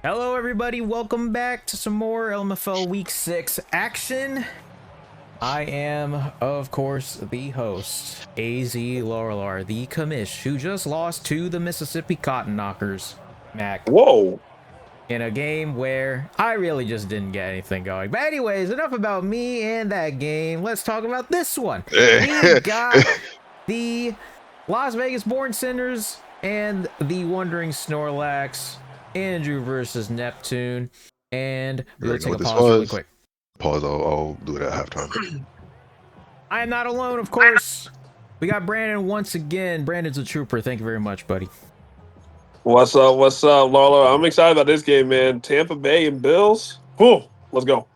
Hello, everybody. Welcome back to some more LMFL Week 6 action. I am, of course, the host, AZ Larlar, the commish, who just lost to the Mississippi Cotton Knockers, Mac, Whoa. in a game where I really just didn't get anything going. But anyways, enough about me and that game. Let's talk about this one. We got the Las Vegas Born Sinners and the Wandering Snorlax. Andrew versus Neptune, and we'll take a pause really quick. Pause. I'll do it at halftime. I am not alone, of course. We got Brandon once again. Brandon's a trooper. Thank you very much, buddy. What's up, Larlar? I'm excited about this game, man. Tampa Bay and Bills. Cool. Let's go.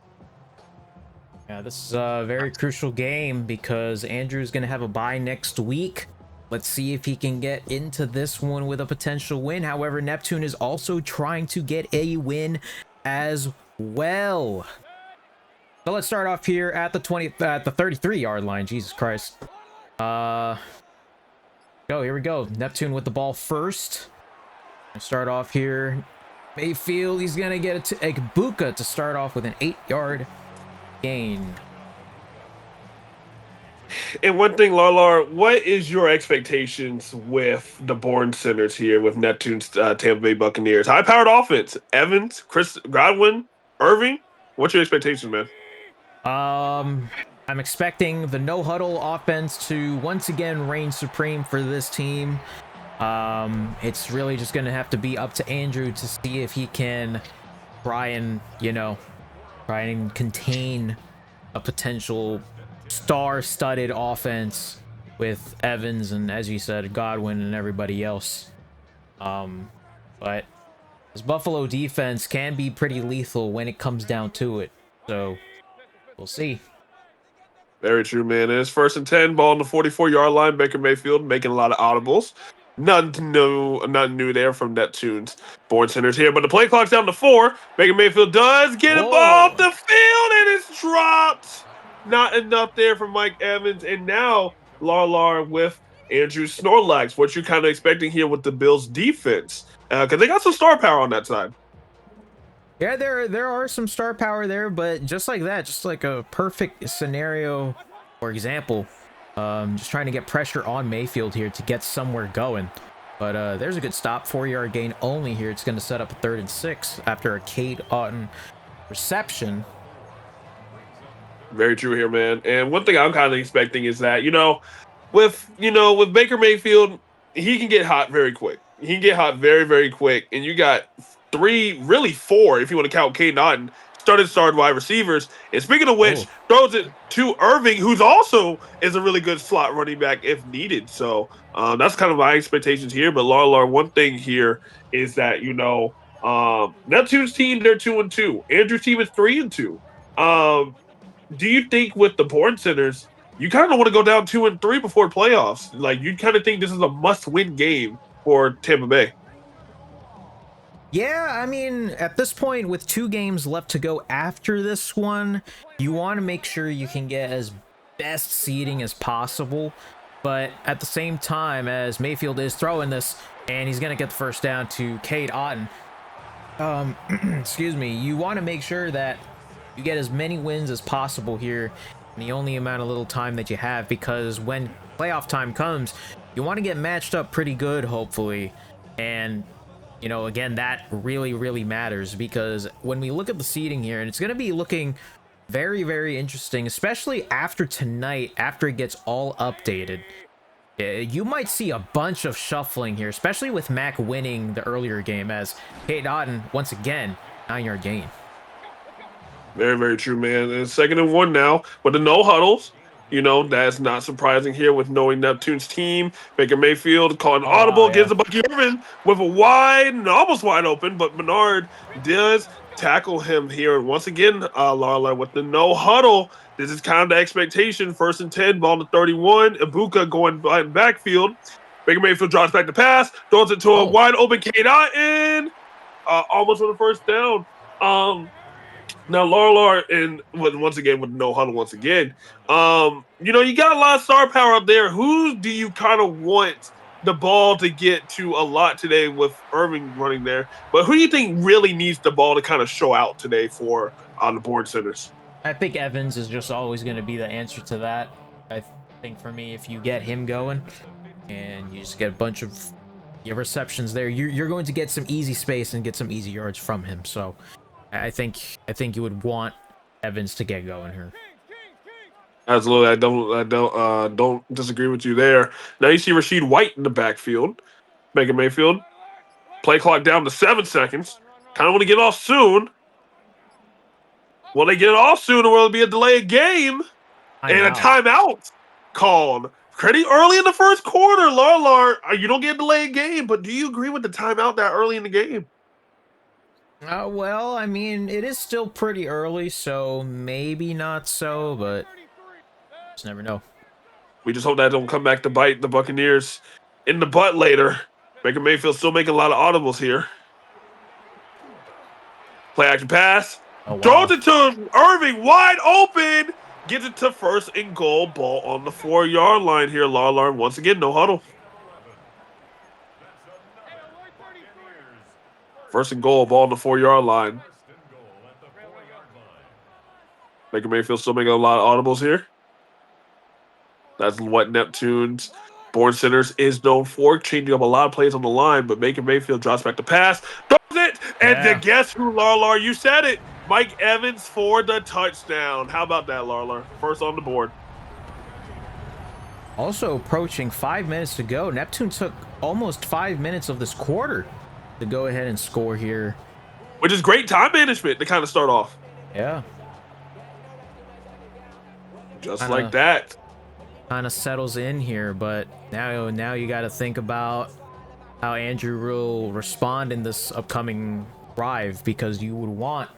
Yeah, this is a very crucial game because Andrew's going to have a bye next week. Let's see if he can get into this one with a potential win. However, Neptune is also trying to get a win as well. So let's start off here at the 33-yard line. Jesus Christ. Here we go. Neptune with the ball first. Start off here. Mayfield, he's gonna get it to Egbuka to start off with an 8-yard gain. And one thing, Larlar, what is your expectations with the Born Sinners here with Neptune's Tampa Bay Buccaneers? High-powered offense. Evans, Chris Godwin, Irving. What's your expectations, man? I'm expecting the no-huddle offense to once again reign supreme for this team. It's really just going to have to be up to Andrew to see if he can try and contain a potential star-studded offense with Evans and, as you said, Godwin and everybody else. But this Buffalo defense can be pretty lethal when it comes down to it. So we'll see. Very true, man. It's 1st and 10, ball on the 44-yard line. Baker Mayfield making a lot of audibles. Nothing new there from Neptune's Born Sinners here. But the play clock's down to 4. Baker Mayfield does get a ball off the field, and it's dropped. Not enough there from Mike Evans. And now Larlar with Andrew Snorlax. What you're kind of expecting here with the Bills' defense. Because they got some star power on that side. Yeah, there are some star power there, but just like that, just like a perfect scenario or example, just trying to get pressure on Mayfield here to get somewhere going. But there's a good stop, 4-yard gain only here. It's going to set up a 3rd and 6 after a Cade Otton reception. Very true here, man. And one thing I'm kind of expecting is that, with Baker Mayfield, he can get hot very quick. He can get hot very, very quick. And you got 3, really 4, if you want to count Cade Otton, started wide receivers. And speaking of which, throws it to Irving, who's also is a really good slot running back if needed. So that's kind of my expectations here. But Larlar, one thing here is that, Neptune's team, they're 2-2. Andrew's team is 3-2. Do you think with the Born Sinners, you kind of want to go down 2-3 before playoffs? Like, you kind of think this is a must-win game for Tampa Bay? Yeah, I mean, at this point, with 2 games left to go after this one, you want to make sure you can get as best seeding as possible. But at the same time, as Mayfield is throwing this, and he's going to get the first down to Cade Otton, excuse me, you want to make sure that you get as many wins as possible here in the only amount of little time that you have, because when playoff time comes, you want to get matched up pretty good, hopefully. And again, that really, really matters, because when we look at the seeding here, and it's going to be looking very, very interesting, especially after tonight, after it gets all updated. You might see a bunch of shuffling here, especially with Mac winning the earlier game, as Cade Otton, once again, 9-yard gain. Very, very true, man. And 2nd and 1 now with the no huddles. That's not surprising here with knowing Neptune's team. Baker Mayfield calling audible, gives the Bucky Irvin with a almost wide open, but Menard does tackle him here. Once again, Larlar with the no huddle. This is kind of the expectation. 1st and 10, ball to 31. Ibuka going by the backfield. Baker Mayfield drops back to pass, throws it to a wide open Cade Otton, almost with a first down. Now, Larlar, and once again with no huddle, once again, you got a lot of star power up there. Who do you kind of want the ball to get to a lot today with Irving running there. But who do you think really needs the ball to kind of show out today for the board centers? I think Evans is just always going to be the answer to that. I think for me, if you get him going and you just get a bunch of your receptions there, you're going to get some easy space and get some easy yards from him. So I think you would want Evans to get going here. Absolutely, I don't disagree with you there. Now you see Rashid White in the backfield. Baker Mayfield. Play clock down to 7 seconds. Kind of want to get off soon. Will they get off soon, or will it be a delay of game and a timeout called pretty early in the first quarter? Larlar, you don't get a delay of game, but do you agree with the timeout that early in the game? Well, I mean, it is still pretty early, so maybe not so, but just never know. We just hope that don't come back to bite the Buccaneers in the butt later. Baker Mayfield still making a lot of audibles here. Play action pass. Oh, wow. Throws it to Irving, wide open. Gets it to first and goal. Ball on the 4-yard line here. Larlar once again, no huddle. First and goal, ball on the 4-yard line. Baker Mayfield still making a lot of audibles here. That's what Neptune's Born Centers is known for, changing up a lot of plays on the line, but Baker Mayfield drops back to pass, throws it, and then guess who, Larlar? You said it. Mike Evans for the touchdown. How about that, Larlar? First on the board. Also approaching 5 minutes to go. Neptune took almost 5 minutes of this quarter to go ahead and score here. Which is great time management to kind of start off. Yeah. Just like that. Kind of settles in here, but now you got to think about how Andrew will respond in this upcoming drive, because you would want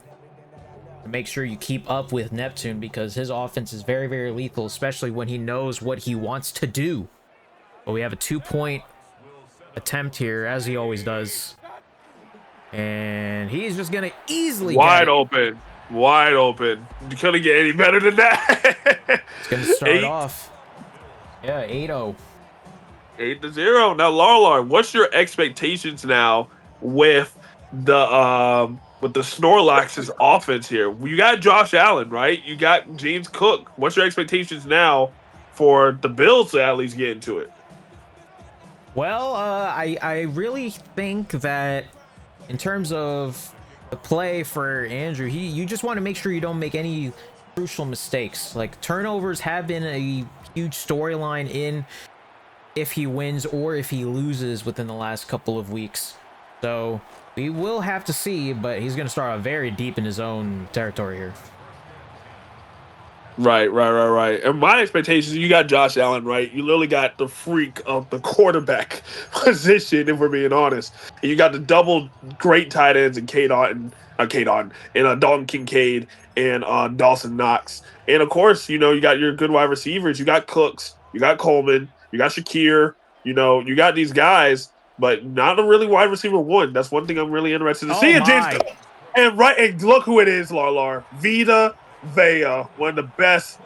to make sure you keep up with Neptune, because his offense is very, very lethal, especially when he knows what he wants to do. But we have a 2-point attempt here, as he always does, and he's just gonna easily wide open. You couldn't get any better than that. It's gonna start off. Yeah, 8-0. 8-0. Now, Larlar, what's your expectations now with the Snorlax's offense here? You got Josh Allen, right? You got James Cook. What's your expectations now for the Bills to at least get into it? Well, I really think that in terms of the play for Andrew, you just want to make sure you don't make any crucial mistakes. Like, turnovers have been a huge storyline in if he wins or if he loses within the last couple of weeks. So we will have to see, but he's going to start out very deep in his own territory here. Right. And my expectations, you got Josh Allen, right? You literally got the freak of the quarterback position, if we're being honest. And you got the double great tight ends in Dalton Kincaid and Dawson Knox. And of course, you got your good wide receivers. You got Cooks, you got Coleman, you got Shakir. You got these guys, but not a really wide receiver one. That's one thing I'm really interested to see. And James Cook. And look who it is, Larlar. Vita Vea, one of the best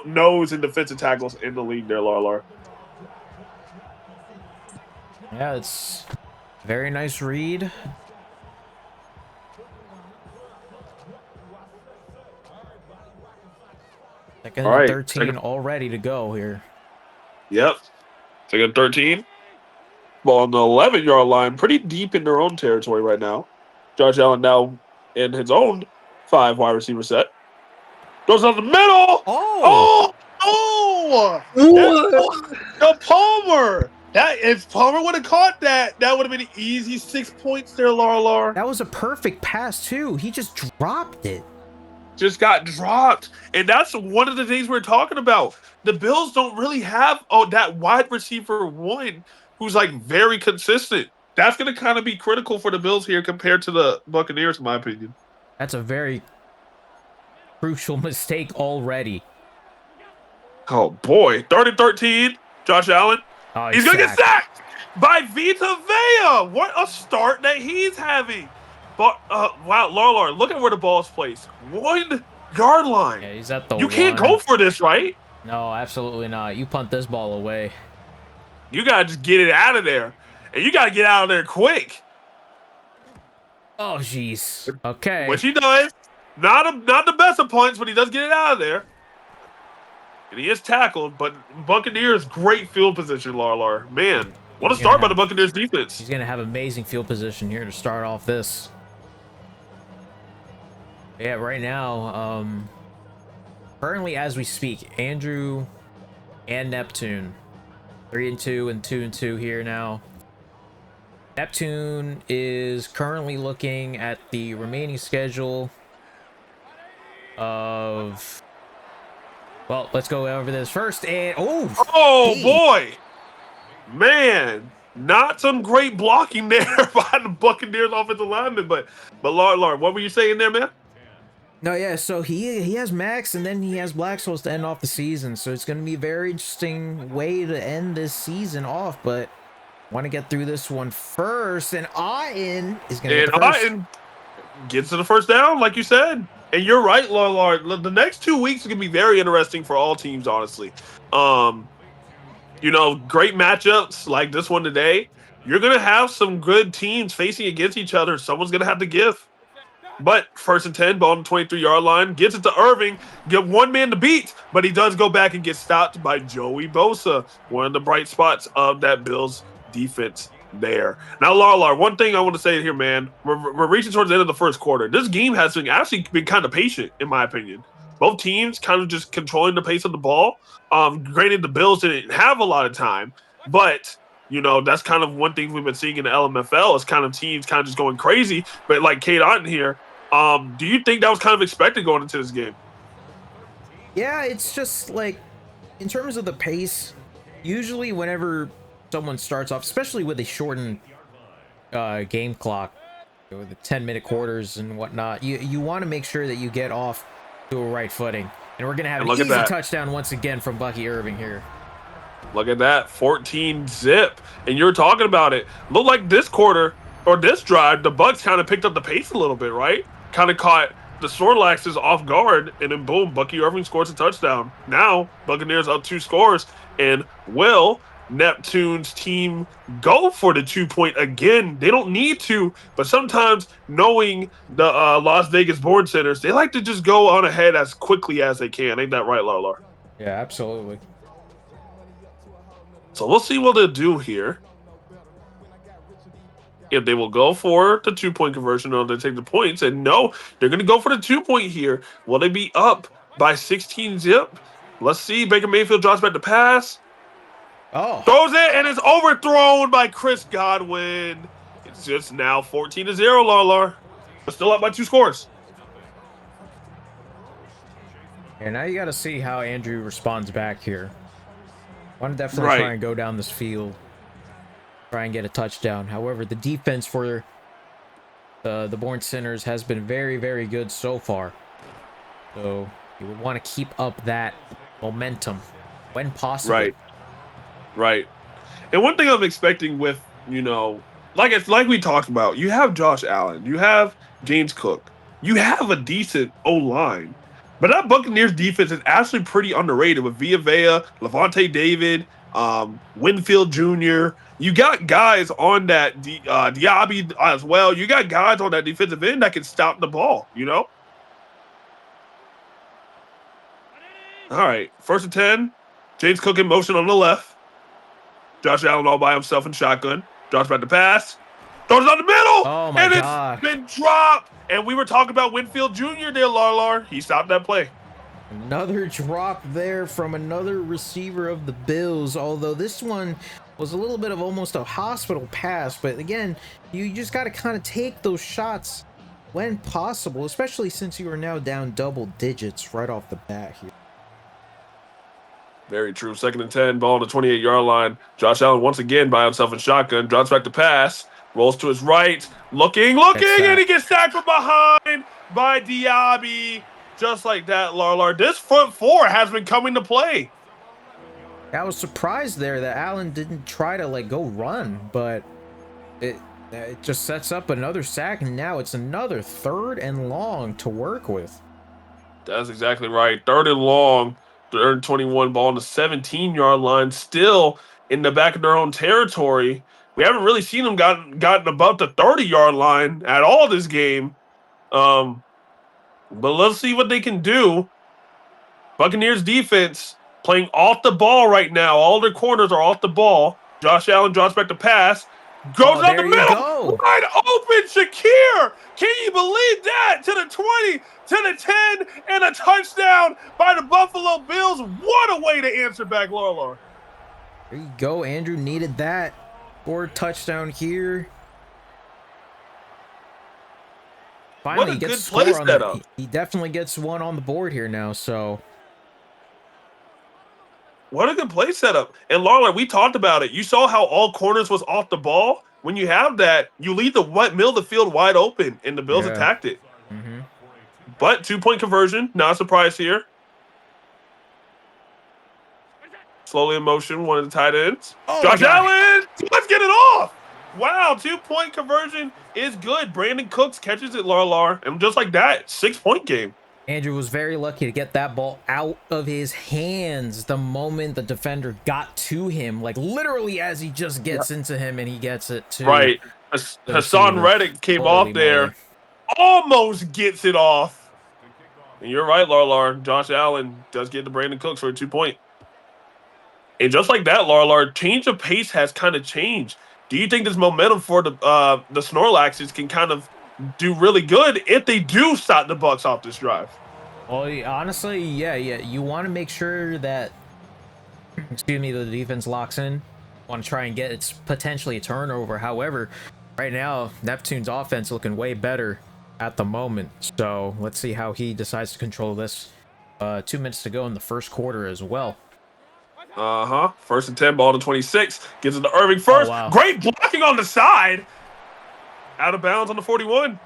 nose and defensive tackles in the league there, Larlar. Yeah, it's a very nice read. Second and 13, all ready to go here. Yep. Second 13. Ball on the 11-yard line, pretty deep in their own territory right now. Josh Allen now in his own 5 wide receiver set. Goes on the middle. Oh! The Palmer. If Palmer would have caught that, that would have been an easy 6 points there, Larlar. That was a perfect pass too. He just dropped it. Just got dropped. And that's one of the things we're talking about. The Bills don't really have that wide receiver one who's like very consistent. That's going to kind of be critical for the Bills here compared to the Buccaneers, in my opinion. That's a very crucial mistake already. Oh, boy. 3rd and 13. Josh Allen. Oh, he's going to get sacked by Vita Vea. What a start that he's having. But, wow, Larlar, look at where the ball is placed. 1 yard line. Yeah, he's at the You can't go for this, right? No, absolutely not. You punt this ball away. You gotta just get it out of there, and you gotta get out of there quick. Oh, jeez. Okay. Which he does. Not the best of points, but he does get it out of there. And he is tackled, but Buccaneers great field position, Larlar. Man, what a start by the Buccaneers defense. He's gonna have amazing field position here to start off this. Yeah, right now, currently as we speak, Andrew and Neptune, 3-2 and 2-2 here now. Neptune is currently looking at the remaining schedule of, well, let's go over this first. And oh boy, man, not some great blocking there by the Buccaneers offensive lineman. But Larlar, what were you saying there, man? No, yeah, so he has Max, and then he has Black Souls to end off the season. So it's going to be a very interesting way to end this season off. But want to get through this one first, and Ayin is going to get the first. Ayin gets to the first down, like you said. And you're right, Larlar. The next 2 weeks are going to be very interesting for all teams, honestly. You know, great matchups like this one today. You're going to have some good teams facing against each other. Someone's going to have to give. But 1st and 10, ball on the 23-yard line. Gets it to Irving. Get one man to beat. But he does go back and get stopped by Joey Bosa. One of the bright spots of that Bills defense there. Now, Larlar, one thing I want to say here, man. We're reaching towards the end of the first quarter. This game has actually been kind of patient, in my opinion. Both teams kind of just controlling the pace of the ball. Granted, the Bills didn't have a lot of time. But you know, that's kind of one thing we've been seeing in the LMFL is kind of teams kind of just going crazy. But like Kate Otten here, do you think that was kind of expected going into this game? Yeah, it's just like, in terms of the pace, usually whenever someone starts off, especially with a shortened game clock, with the 10-minute quarters and whatnot, you want to make sure that you get off to a right footing. And we're going to have an easy touchdown once again from Bucky Irving here. Look at that, 14 zip. And you're talking about it. Looked like this quarter, or this drive, the Bucs kind of picked up the pace a little bit, right? Kind of caught the Snorlaxes off guard, and then boom, Bucky Irving scores a touchdown. Now, Buccaneers up 2 scores, and will Neptune's team go for the 2-point again? They don't need to, but sometimes knowing the Las Vegas Born Centers, they like to just go on ahead as quickly as they can. Ain't that right, Larlar? Yeah, absolutely. So we'll see what they'll do here. If they will go for the 2-point conversion or they take the points. And no, they're going to go for the 2-point here. Will they be up by 16 zip? Let's see. Baker Mayfield drops back to pass. Oh. Throws it, and it's overthrown by Chris Godwin. It's just now 14-0, Larlar. But still up by 2 scores. And now you got to see how Andrew responds back here. Want to definitely try and go down this field, try and get a touchdown. However, the defense for the Born Sinners has been very, very good so far. So you would want to keep up that momentum when possible. Right. And one thing I'm expecting with, you know, like we talked about, you have Josh Allen, you have James Cook, you have a decent O-line. But that Buccaneers defense is actually pretty underrated with Villa, Levante David, Winfield Jr. You got guys on that Diaby as well. You got guys on that defensive end that can stop the ball, you know? All right, 1st and 10. James Cook in motion on the left. Josh Allen all by himself in shotgun. Drops back to pass. Throws it on the middle. Oh, my God. It's been dropped. And we were talking about Winfield Jr. there, Larlar. He stopped that play. Another drop there from another receiver of the Bills, although this one was a little bit of almost a hospital pass. But again, you just got to kind of take those shots when possible, especially since you are now down double digits right off the bat here. Very true. 2nd and 10, ball on the 28-yard line. Josh Allen once again by himself in shotgun. Drops back to pass. Rolls to his right. Looking, and he gets sacked from behind by Diaby. Just like that, Larlar. This front 4 has been coming to play. I was surprised there that Allen didn't try to, go run, but it just sets up another sack, and now it's another 3rd and long to work with. That's exactly right. 3rd and long. Third and 21, ball on the 17-yard line, still in the back of their own territory. We haven't really seen them gotten above the 30-yard line at all this game. But let's see what they can do. Buccaneers defense playing off the ball right now. All their corners are off the ball. Josh Allen drops back to pass. Goes up the middle. Go. Wide open, Shakir. Can you believe that? To the 20, to the 10, and a touchdown by the Buffalo Bills. What a way to answer back, Larlar. There you go. Andrew needed that. Or touchdown here. Finally, What a he gets good score play on setup. he definitely gets one on the board here now. So What a good play setup. And Larlar, we talked about it. You saw how all corners was off the ball. When you have that, you leave the middle of the field wide open, and the Bills attacked it. Mm-hmm. But 2-point conversion, not a surprise here. Slowly in motion, one of the tight ends. Oh, Josh Allen, let's get it off. Wow, 2-point conversion is good. Brandon Cooks catches it, Larlar. And just like that, 6-point game. Andrew was very lucky to get that ball out of his hands the moment the defender got to him. Like literally as he just gets into him and he gets it too. Right. Hassan Reddick came off there. Almost gets it off. And you're right, Larlar. Josh Allen does get to Brandon Cooks for a 2-point. And just like that, Larlar, change of pace has kind of changed. Do you think this momentum for the Snorlaxes can kind of do really good if they do stop the Bucs off this drive? Well, honestly, yeah. You want to make sure that, excuse me, the defense locks in. Want to try and get it's potentially a turnover. However, right now Neptune's offense looking way better at the moment. So let's see how he decides to control this. 2 minutes to go in the first quarter as well. First and 10, ball to 26. Gives it to Irving first. Oh, wow. Great blocking on the side. Out of bounds on the 41.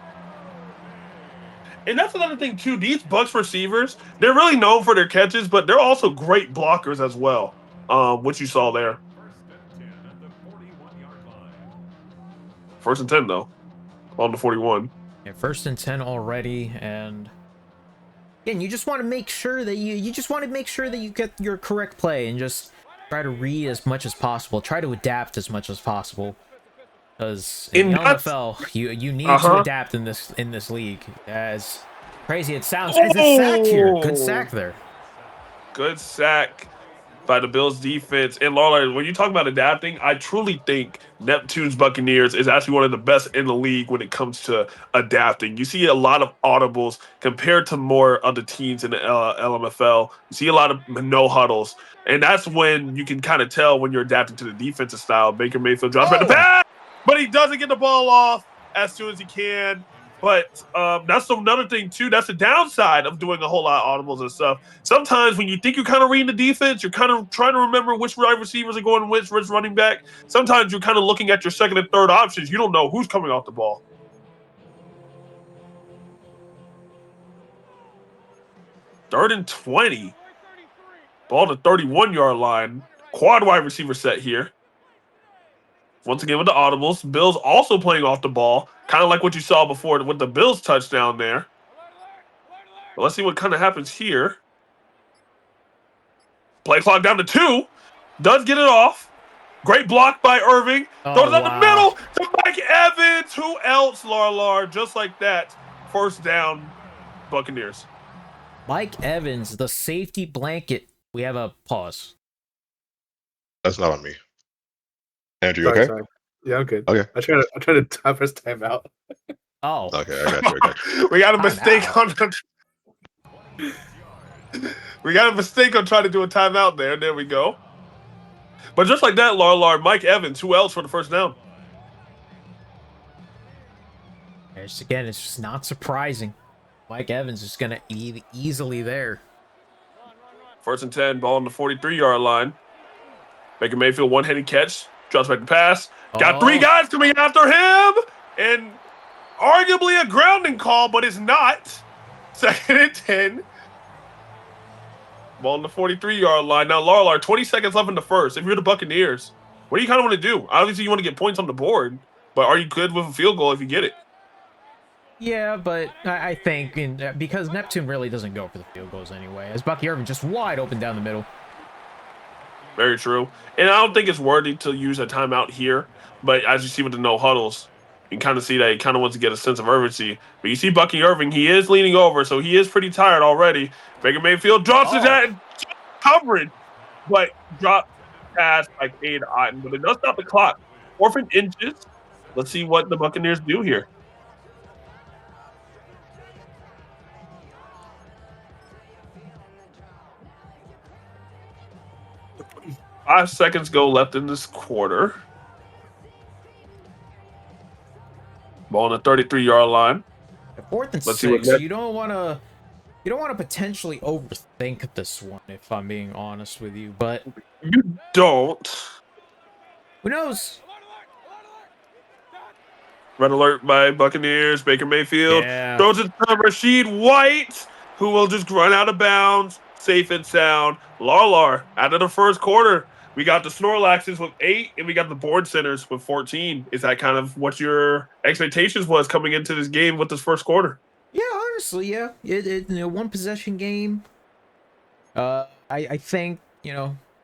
And that's another thing, too. These Bucs receivers, they're really known for their catches, but they're also great blockers as well, which you saw there. First and 10, though. On the 41. Yeah, first and 10 already, and again, you just want to make sure that you get your correct play and just try to read as much as possible. Try to adapt as much as possible. Because in LMFL, you need to adapt in this league. As crazy it sounds, as a sack here. Good sack there. Good sack by the Bills defense. And Larlar, when you talk about adapting, I truly think Neptune's Buccaneers is actually one of the best in the league when it comes to adapting. You see a lot of audibles compared to more other teams in the LMFL. You see a lot of no huddles. And that's when you can kind of tell when you're adapting to the defensive style. Baker Mayfield drops back the pass, but he doesn't get the ball off as soon as he can. But that's another thing, too. That's the downside of doing a whole lot of audibles and stuff. Sometimes when you think you're kind of reading the defense, you're kind of trying to remember which wide receivers are going which running back. Sometimes you're kind of looking at your second and third options. You don't know who's coming off the ball. Third and 20. Ball to 31-yard line. Quad wide receiver set here. Once again with the audibles. Bills also playing off the ball. Kind of like what you saw before with the Bills touchdown there. But let's see what kind of happens here. Play clock down to 2. Does get it off. Great block by Irving. Throws it the middle to Mike Evans. Who else, Larlar? Just like that. First down, Buccaneers. Mike Evans, the safety blanket. We have a pause. That's not on me. Andrew, you okay? Sorry. Yeah, I'm good. Okay. I try to press timeout. Oh. Okay, I got you. We got a mistake on we got a mistake on trying to do a timeout there. There we go. But just like that, Larlar, Mike Evans, who else for the first down? Again, it's just not surprising. Mike Evans is going to be easily there. First and 10, ball on the 43-yard line. Baker Mayfield, one-handed catch. Drops back the pass. Got 3 guys coming after him. And arguably a grounding call, but it's not. Second and 10. Ball on the 43-yard line. Now, Larlar, 20 seconds left in the first. If you're the Buccaneers, what do you kind of want to do? Obviously, you want to get points on the board, but are you good with a field goal if you get it? Yeah, but I think because Neptune really doesn't go for the field goals anyway, as Bucky Irving just wide open down the middle. Very true. And I don't think it's worthy to use a timeout here. But as you see with the no huddles, you can kind of see that he kind of wants to get a sense of urgency. But you see Bucky Irving, he is leaning over, so he is pretty tired already. Baker Mayfield drops his head coverage, but drop pass by Cade Otton. But it does stop the clock. 4th and inches. Let's see what the Buccaneers do here. 5 seconds go left in this quarter. Ball on the 33-yard line. 4th and Let's see what 6. You don't want to potentially overthink this one, if I'm being honest with you. But you don't. Who knows? Red alert by Buccaneers. Baker Mayfield throws it to Rashid White, who will just run out of bounds, safe and sound. Larlar out of the first quarter. We got the Snorlaxes with 8, and we got the Board Centers with 14. Is that kind of what your expectations was coming into this game with this first quarter? Yeah, honestly, yeah. It one possession game. I think,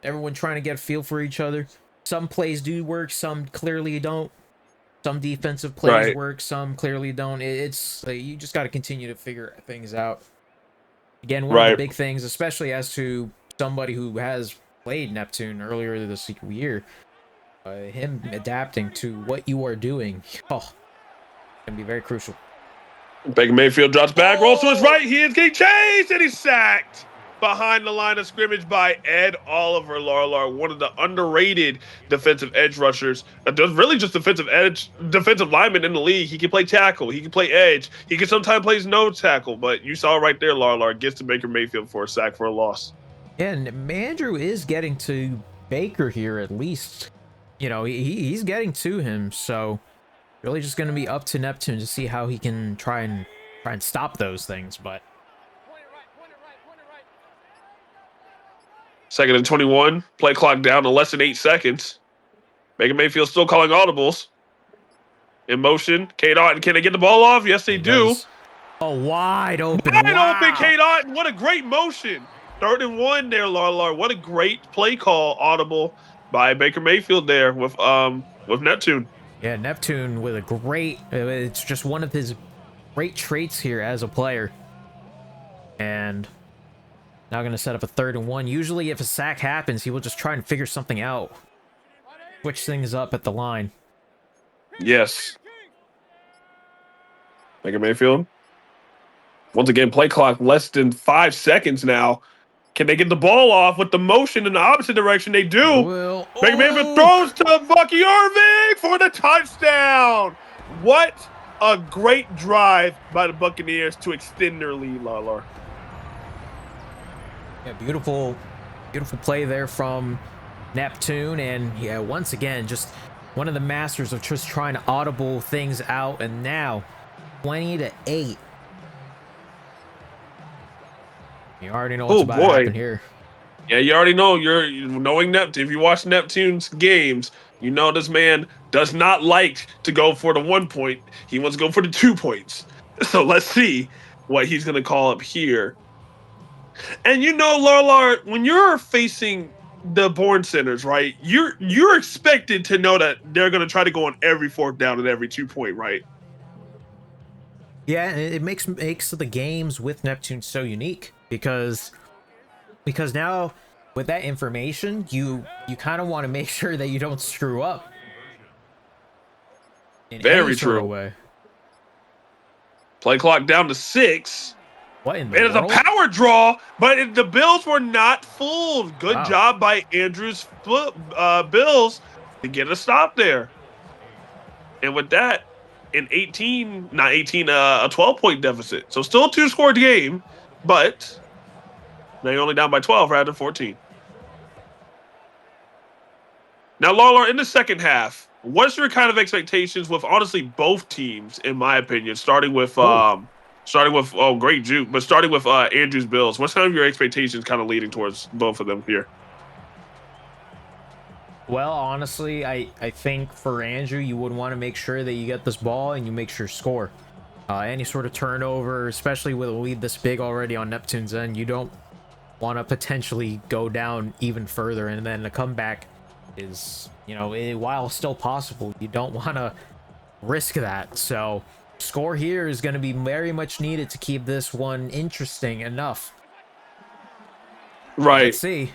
everyone trying to get a feel for each other. Some plays do work, some clearly don't. Some defensive plays work, some clearly don't. It's you just got to continue to figure things out. Again, one of the big things, especially as to somebody who has played Neptune earlier this year, him adapting to what you are doing, can be very crucial. Baker Mayfield drops back, rolls to his right. He is getting chased, and he's sacked behind the line of scrimmage by Ed Oliver Larlar, one of the underrated defensive edge rushers. Really just defensive lineman in the league. He can play tackle. He can play edge. He can sometimes play no tackle. But you saw right there, Larlar gets to Baker Mayfield for a sack for a loss. Yeah, and Andrew is getting to Baker here at least. He's getting to him, so really just going to be up to Neptune to see how he can try and stop those things, but 2nd and 21, play clock down to less than 8 seconds. Baker Mayfield still calling audibles. In motion, Cade Otton, can they get the ball off? Yes, they do. Oh, wide open. Wide open, Cade Otton. What a great motion. 3rd and 1 there, Larlar. What a great play call, audible by Baker Mayfield there with Neptune. Yeah, Neptune with a great, it's just one of his great traits here as a player. And now going to set up a 3rd and 1. Usually if a sack happens, he will just try and figure something out. Switch things up at the line. Yes. Baker Mayfield. Once again, play clock less than 5 seconds now. Can they get the ball off with the motion in the opposite direction? They do. Baker Mayfield throws to Bucky Irving for the touchdown. What a great drive by the Buccaneers to extend their lead, Larlar. Yeah, beautiful play there from Neptune. And yeah, once again, just one of the masters of just trying to audible things out. And now 20-8. You already know what's about to happen here. Yeah, you already know. You're knowing Neptune. If you watch Neptune's games, you know this man does not like to go for the 1 point. He wants to go for the 2 points. So let's see what he's going to call up here. And Larlar, when you're facing the Bourne Centers, right, you're expected to know that they're going to try to go on every 4th down and every 2 point, right? Yeah, it makes the games with Neptune so unique because now with that information, you kind of want to make sure that you don't screw up. Very true. Way. Play clock down to 6. What in the world? It is a power draw, but the Bills were not fooled. Good job by Andrew's Bills to get a stop there. And with that, a 12-point deficit. So still a 2-score game, but they're only down by 12 rather than 14. Now, Larlar, in the second half, what's your kind of expectations with honestly both teams, in my opinion, starting with great juke, but starting with Andrew's Bills. What's kind of your expectations kind of leading towards both of them here? Well, honestly, I think for Andrew, you would want to make sure that you get this ball and you make sure score. Any sort of turnover, especially with a lead this big already on Neptune's end, you don't want to potentially go down even further, and then the comeback is, you know, while still possible, you don't want to risk that. So score here is going to be very much needed to keep this one interesting enough. Right. Let's see.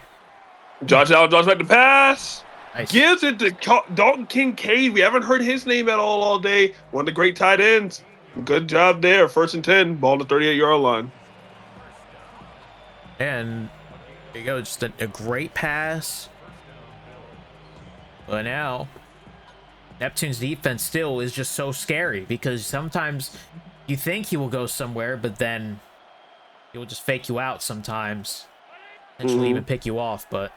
Josh Allen draws back the pass. Nice. Gives it to Dalton Kincaid. We haven't heard his name at all day. One of the great tight ends. Good job there. 1st and 10. Ball to 38-yard line. And there you go. Just a great pass. But now, Neptune's defense still is just so scary because sometimes you think he will go somewhere, but then he will just fake you out sometimes. Potentially even pick you off, but...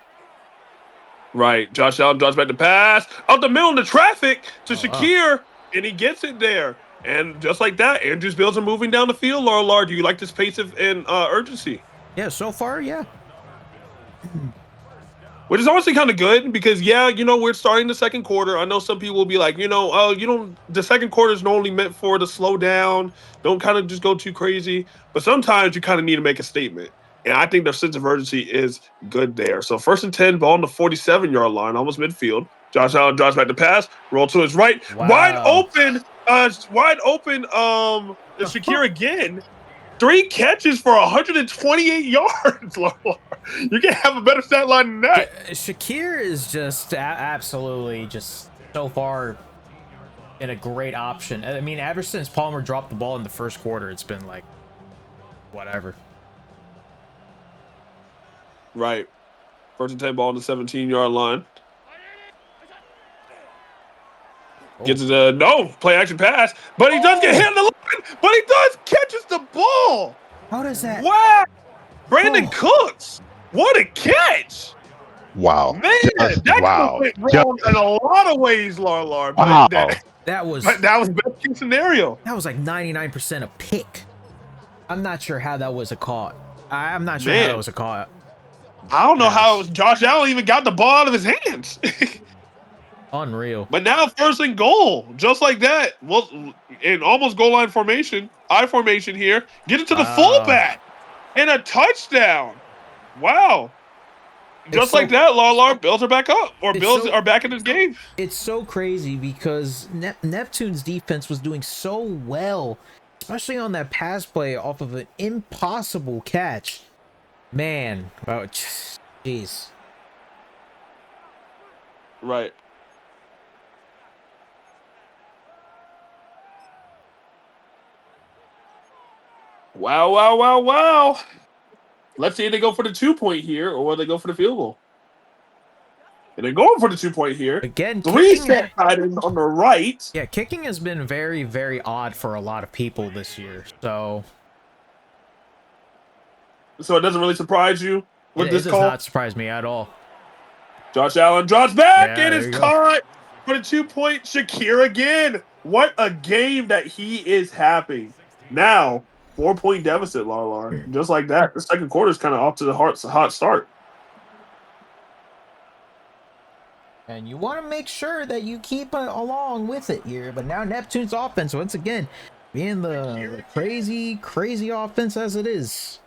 Right. Josh Allen draws back the pass. Out the middle of the traffic to Shakir, and he gets it there. And just like that, Andrew's Bills are moving down the field, Larlar. Do you like this pace and urgency? Yeah, so far, yeah. Which is honestly kind of good because, yeah, you know, we're starting the second quarter. I know some people will be like, you know, oh, you don't, the second quarter is only meant for to slow down. Don't kind of just go too crazy. But sometimes you kind of need to make a statement. And I think their sense of urgency is good there. So 1st and 10, ball on the 47-yard line, almost midfield. Josh Allen drives back the pass, roll to his right, wide open, Shakir again. 3 catches for 128 yards. You can't have a better stat line than that. Shakir is just absolutely just so far in a great option. I mean, ever since Palmer dropped the ball in the first quarter, it's been like, whatever. Right. 1st and 10, ball on the 17-yard line. Gets it no play action pass, but he does get hit in the line, but he does catches the ball. How does that? Wow. Brandon Cooks. What a catch. Wow. Man, that went wrong in a lot of ways, Larlar. But that was best case scenario. That was like 99% a pick. I'm not sure how that was a caught. I'm not sure how that was a caught. I don't know how Josh Allen even got the ball out of his hands. Unreal. But now 1st and goal, just like that. Well, in almost goal line formation, I formation here. Get it to the fullback and a touchdown. Wow. Just like that, Larlar, Bills are back up, or Bills are back in this game. It's so crazy because Neptune's defense was doing so well, especially on that pass play off of an impossible catch. Man, oh, jeez. Right. Wow, wow, wow, wow. Let's see if they go for the 2-point here or whether they go for the field goal. And they're going for the 2-point here. Again, 3 set items on the right. Yeah, kicking has been very, very odd for a lot of people this year. So it doesn't really surprise you with this call? It does not surprise me at all. Josh Allen drops back and is caught for the 2-point. Shakir again. What a game that he is having. Now, 4-point deficit, Larlar. Just like that. The second quarter is kind of off to the hot start. And you want to make sure that you keep along with it here. But now Neptune's offense, once again, being the crazy, crazy offense as it is.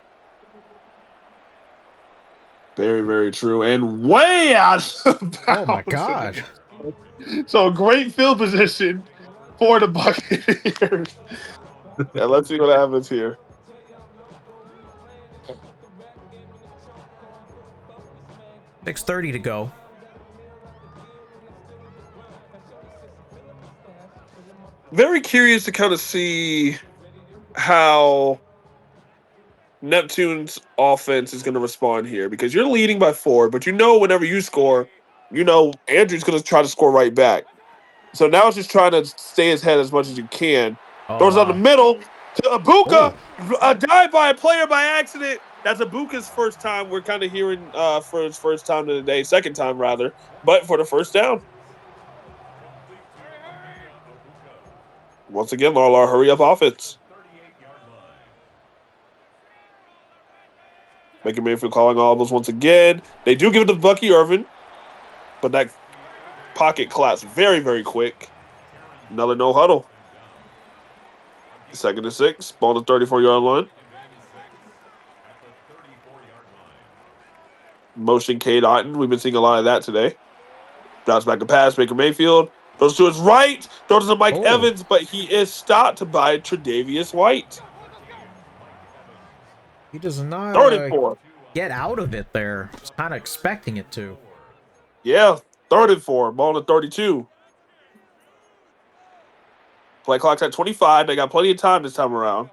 Very, very true. And way out of bounds. Oh, my God. So, great field position for the Buccaneers. Yeah, let's see what happens here. $6:30 to go. Very curious to kind of see how Neptune's offense is going to respond here because you're leading by 4, but you know whenever you score, you know Andrew's going to try to score right back. So now it's just trying to stay his head as much as you can. Throws out the middle to Abuka. A dive by a player by accident. That's Abuka's first time. We're kind of hearing for his first time today, second time rather, but for the first down. Once again, Larlar, hurry up offense. Baker Mayfield calling all those once again. They do give it to Bucky Irvin, but that pocket collapsed very, very quick. Another no huddle. Second and 6. Ball to 34-yard line. Motion Cade Otton. We've been seeing a lot of that today. Drops back to pass. Baker Mayfield. Throws to his right. Throws to Mike Evans, but he is stopped by Tre'Davious White. He does not 34. get out of it there. I was kind of expecting it to. Yeah, 34. Ball to 32. Play clock's at 25. They got plenty of time this time around.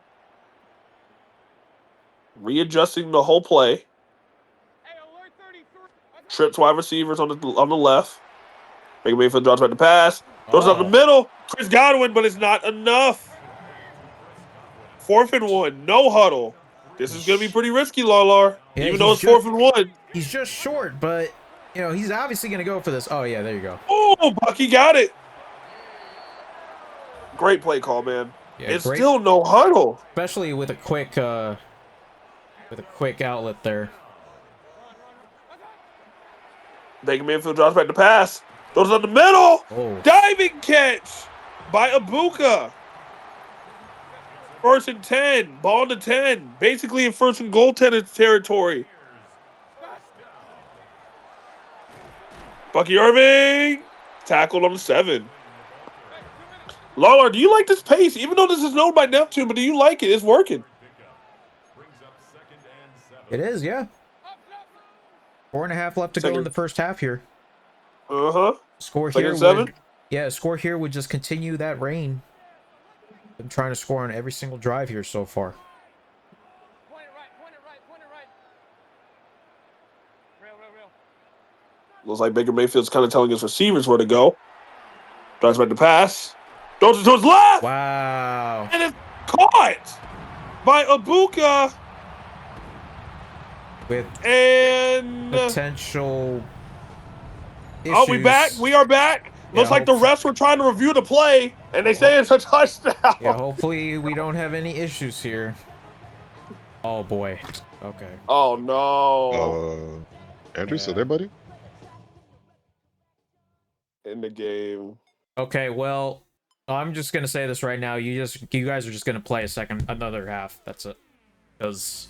Readjusting the whole play. Trips wide receivers on the left. Baker Mayfield drops back to pass. Throws up the middle. Chris Godwin, but it's not enough. 4th and 1. No huddle. This is going to be pretty risky, Larlar. Yeah, even though it's 4th and 1. He's just short, but, you know, he's obviously going to go for this. Oh, yeah, there you go. Oh, Bucky got it. Great play call, man. Yeah, it's still no huddle. Especially with a quick outlet there. Baker Mayfield drops back to pass. Throws up the middle. Oh. Diving catch by Ibuka. 1st and 10. Ball to 10. Basically in 1st and goal territory. Bucky Irving. Tackled on the 7. Larlar, do you like this pace? Even though this is known by Neptune, but do you like it? It's working. It is, yeah. 4.5 left to go in the first half here. Score here would, score here would just continue that reign. I'm trying to score on every single drive here so far. Looks like Baker Mayfield's kind of telling his receivers where to go. Drives back to pass. Throws it to his left. Wow. And it's caught by Ibuka. With and potential issues. Are we back? We are back. Yeah, looks like the refs were trying to review the play, and they say it's a touchdown. Yeah, hopefully we don't have any issues here. Oh, boy. Okay. Oh, no. Andrew, still there, buddy? In the game. Okay, well, I'm just going to say this right now. You guys are just going to play another half. That's it. Because...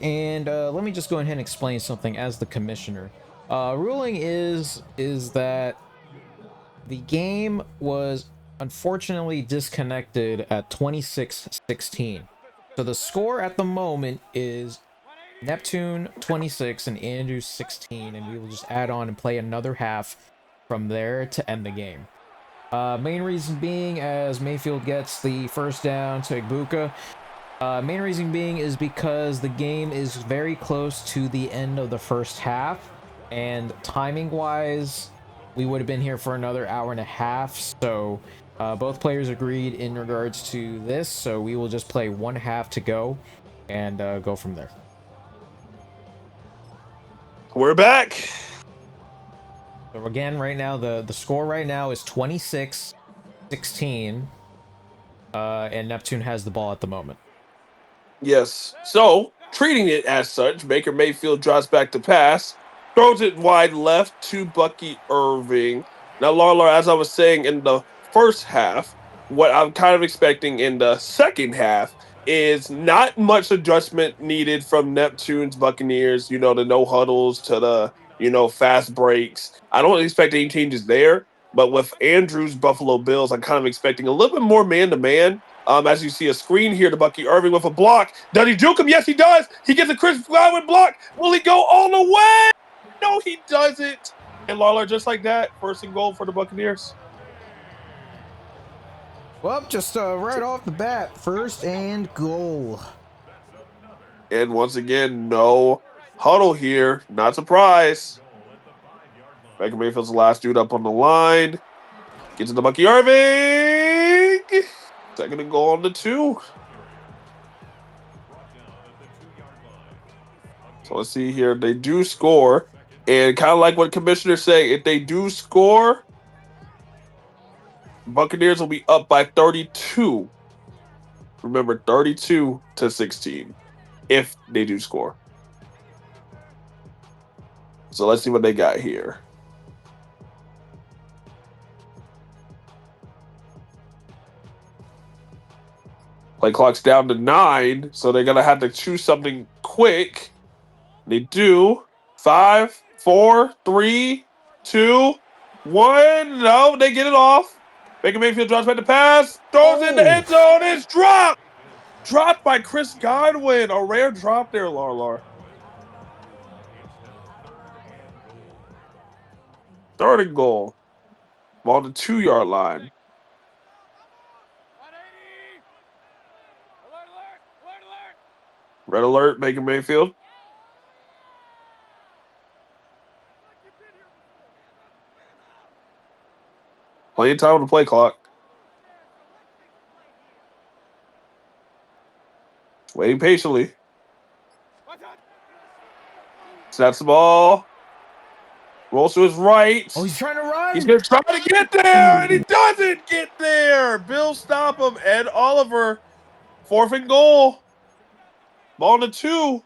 And let me just go ahead and explain something as the commissioner. Ruling is that the game was unfortunately disconnected at 26-16. So the score at the moment is Neptune 26 and Andrew 16, and we will just add on and play another half from there to end the game. Main reason being, as Mayfield gets the first down to Ibuka. Main reason being is because the game is very close to the end of the first half, and timing wise we would have been here for another hour and a half, so both players agreed in regards to this, so we will just play one half to go and go from there. We're back. So again, right now the score right now is 26-16, and Neptune has the ball at the moment. Yes. So, treating it as such, Baker Mayfield drops back to pass, throws it wide left to Bucky Irving. Now, Larlar, as I was saying in the first half, what I'm kind of expecting in the second half is not much adjustment needed from Neptune's Buccaneers, you know, the no huddles to the, you know, fast breaks. I don't expect any changes there, but with Andrew's Buffalo Bills, I'm kind of expecting a little bit more man-to-man. As you see a screen here to Bucky Irving with a block. Does he juke him? Yes, he does. He gets a Chris Godwin block. Will he go all the way? No, he doesn't. And Larlar, just like that, 1st and goal for the Buccaneers. Well, just right off the bat, 1st and goal. And once again, no huddle here. Not surprised. Baker Mayfield's the last dude up on the line. Gets to the Bucky Irving. 2nd and goal on the 2. So let's see here. They do score. And kind of like what commissioners say, if they do score, Buccaneers will be up by 32. Remember, 32-16 if they do score. So let's see what they got here. Play clock's down to 9, so they're going to have to choose something quick. They do. 5, 4, 3, 2, 1. No, they get it off. Baker Mayfield drops back the pass. Throws it in the end zone. It's dropped. Dropped by Chris Godwin. A rare drop there, Larlar. 3rd and goal. Ball to 2-yard line. Red alert, Baker Mayfield. Plenty of time on the play clock. Waiting patiently. Snaps the ball. Rolls to his right. Oh, he's trying to run. He's going to try to get there, and he doesn't get there. Bill stop him. Ed Oliver. 4th and goal. Ball to 2.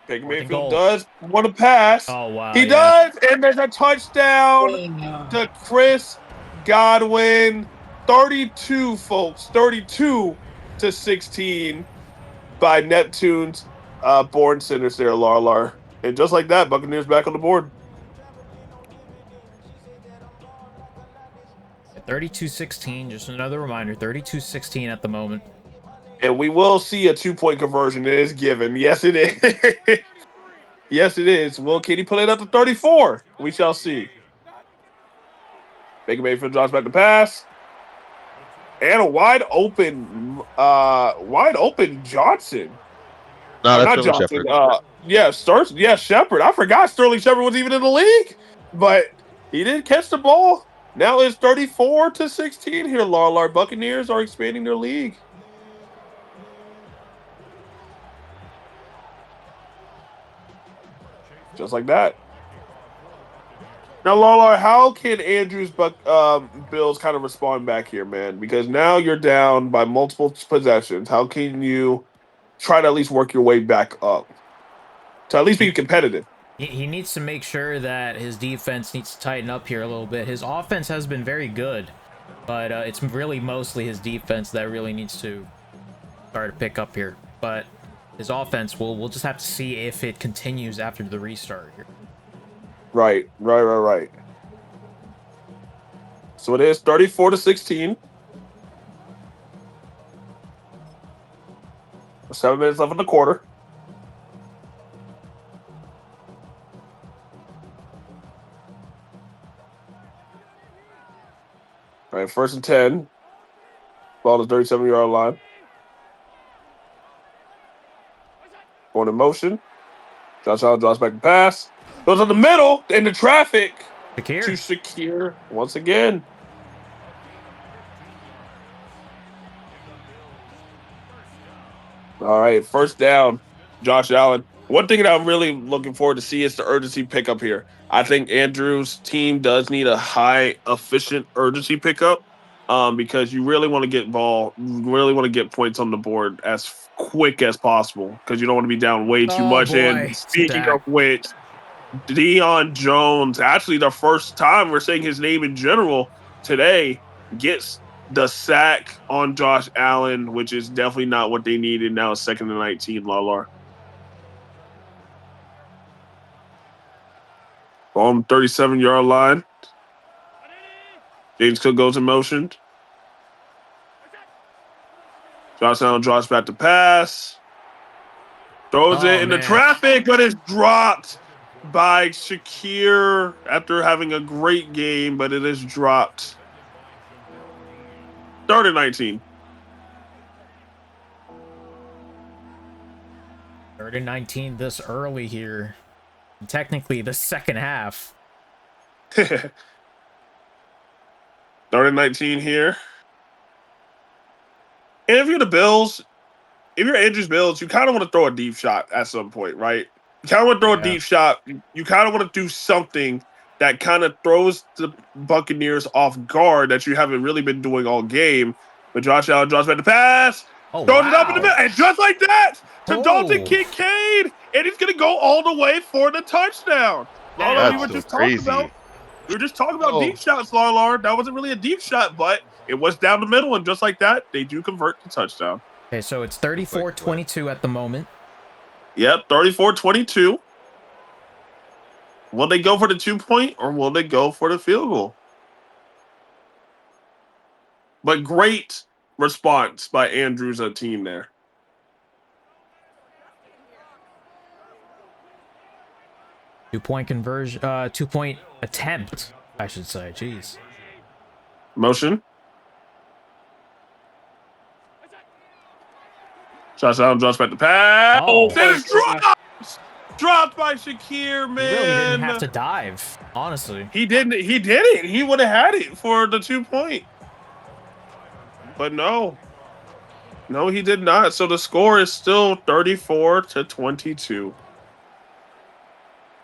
Baker Mayfield does want to pass. Oh, wow. He does, and there's a touchdown to Chris Godwin. 32, folks. 32-16 by Neptune's Born Sinners there, Larlar. And just like that, Buccaneers back on the board. 32-16, just another reminder, 32-16 at the moment. And we will see a 2-point conversion. It is given. Yes, it is. Yes, it is. Will Kitty put it up to 34? We shall see. Baker Mayfield drops back to pass. And a wide open Johnson. No, that's Not Sterling Johnson. Shepard. Shepard. I forgot Sterling Shepard was even in the league. But he did catch the ball. Now it's 34-16 here, Larlar. Buccaneers are expanding their league. Just like that. Now, Larlar, how can Andrew's Bills kind of respond back here, man? Because now you're down by multiple possessions. How can you try to at least work your way back up to at least be competitive? He needs to make sure that his defense needs to tighten up here a little bit. His offense has been very good, but it's really mostly his defense that really needs to start to pick up here. But his offense, we'll just have to see if it continues after the restart here. Right. So it is 34-16. 7 minutes left in the quarter. All right, 1st and 10. Ball to 37-yard line. Going in motion. Josh Allen draws back the pass. Goes in the middle into traffic. To Shakir once again. All right, 1st down. Josh Allen. One thing that I'm really looking forward to see is the urgency pickup here. I think Andrew's team does need a high efficient urgency pickup because you really want to get points on the board as quick as possible because you don't want to be down way too much. Boy. And speaking of which, Deion Jones, actually the first time we're saying his name in general today, gets the sack on Josh Allen, which is definitely not what they needed. Now it's 2nd and 19, Larlar. On 37-yard line. James Cook goes in motion. Josh Allen drops back to pass. Throws it into traffic, but it's dropped by Shakir after having a great game, but it is dropped. 3rd and 19. 3rd and 19 this early here. Technically the second half. 3rd and 19 here. And if you're the Bills, if you're Andrew's Bills, you kind of want to throw a deep shot at some point, right? You kind of want to throw a deep shot. You kind of want to do something that kind of throws the Buccaneers off guard that you haven't really been doing all game. But Josh Allen draws back the pass, throws it up in the middle, and just like that, to Dalton Kincaid, and he's going to go all the way for the touchdown. Larlar, we were just talking about deep shots, Larlar. That wasn't really a deep shot, but it was down the middle, and just like that, they do convert the touchdown. Okay, so it's 34-22 at the moment. Yep, 34-22. Will they go for the 2-point or will they go for the field goal? But great response by Andrew's team there. Two-point conversion, 2-point attempt, I should say. Jeez. Motion. Josh Allen drops back the pass. Oh. Then it's dropped by Shakir, man. He really didn't have to dive, honestly. He didn't. He didn't. He would have had it for the 2-point. But no. No, he did not. So the score is still 34-22.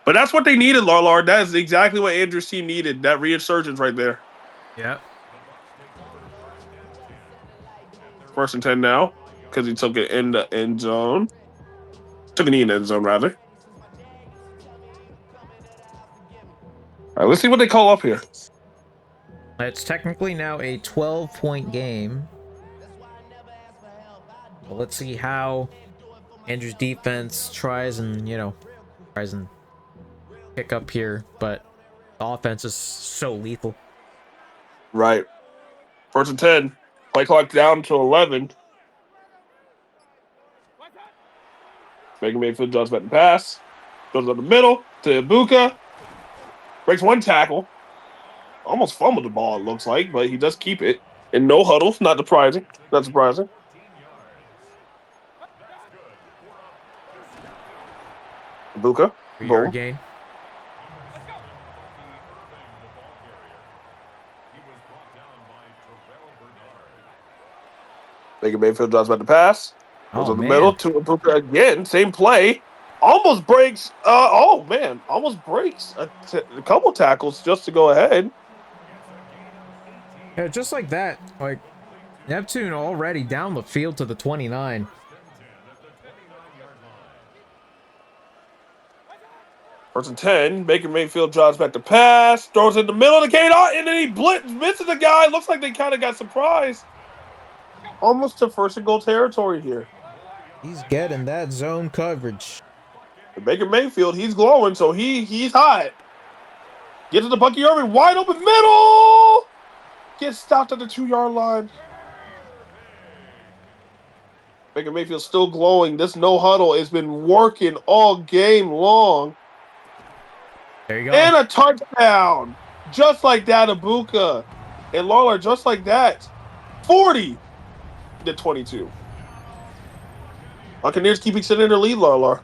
But that's what they needed, Larlar. That is exactly what Andrew's team needed. That resurgence right there. Yep. 1st and 10 now. Because he took it in the end zone. Took a knee in the end zone, rather. All right, let's see what they call up here. It's technically now a 12-point game. Well, let's see how Andrew's defense tries and pick up here, but the offense is so lethal. Right. 1st and 10. Play clock down to 11. Baker Mayfield draws back the pass. Goes up the middle to Ibuka. Breaks one tackle. Almost fumbled the ball, it looks like, but he does keep it. And no huddle. Not surprising. Not surprising. Ibuka. 3-yard gain. Baker Mayfield draws back the pass. Goes in the man. middle to Ibuka again. Same play. Almost breaks. Almost breaks a couple tackles just to go ahead. Yeah, just like that. Like, Neptune already down the field to the 29. First and 10. Baker Mayfield drives back the pass. Throws in the middle of the gate. And then he misses the guy. Looks like they kind of got surprised. Almost to 1st and goal territory here. He's getting that zone coverage. Baker Mayfield, he's glowing, so he's hot. Gets to the Bucky Irving, wide open middle. Gets stopped at the 2-yard line. Baker Mayfield still glowing. This no huddle has been working all game long. There you go. And a touchdown. Just like that, Ibuka. And Larlar, just like that. 40-22. Buccaneers keep extending their lead, Larlar.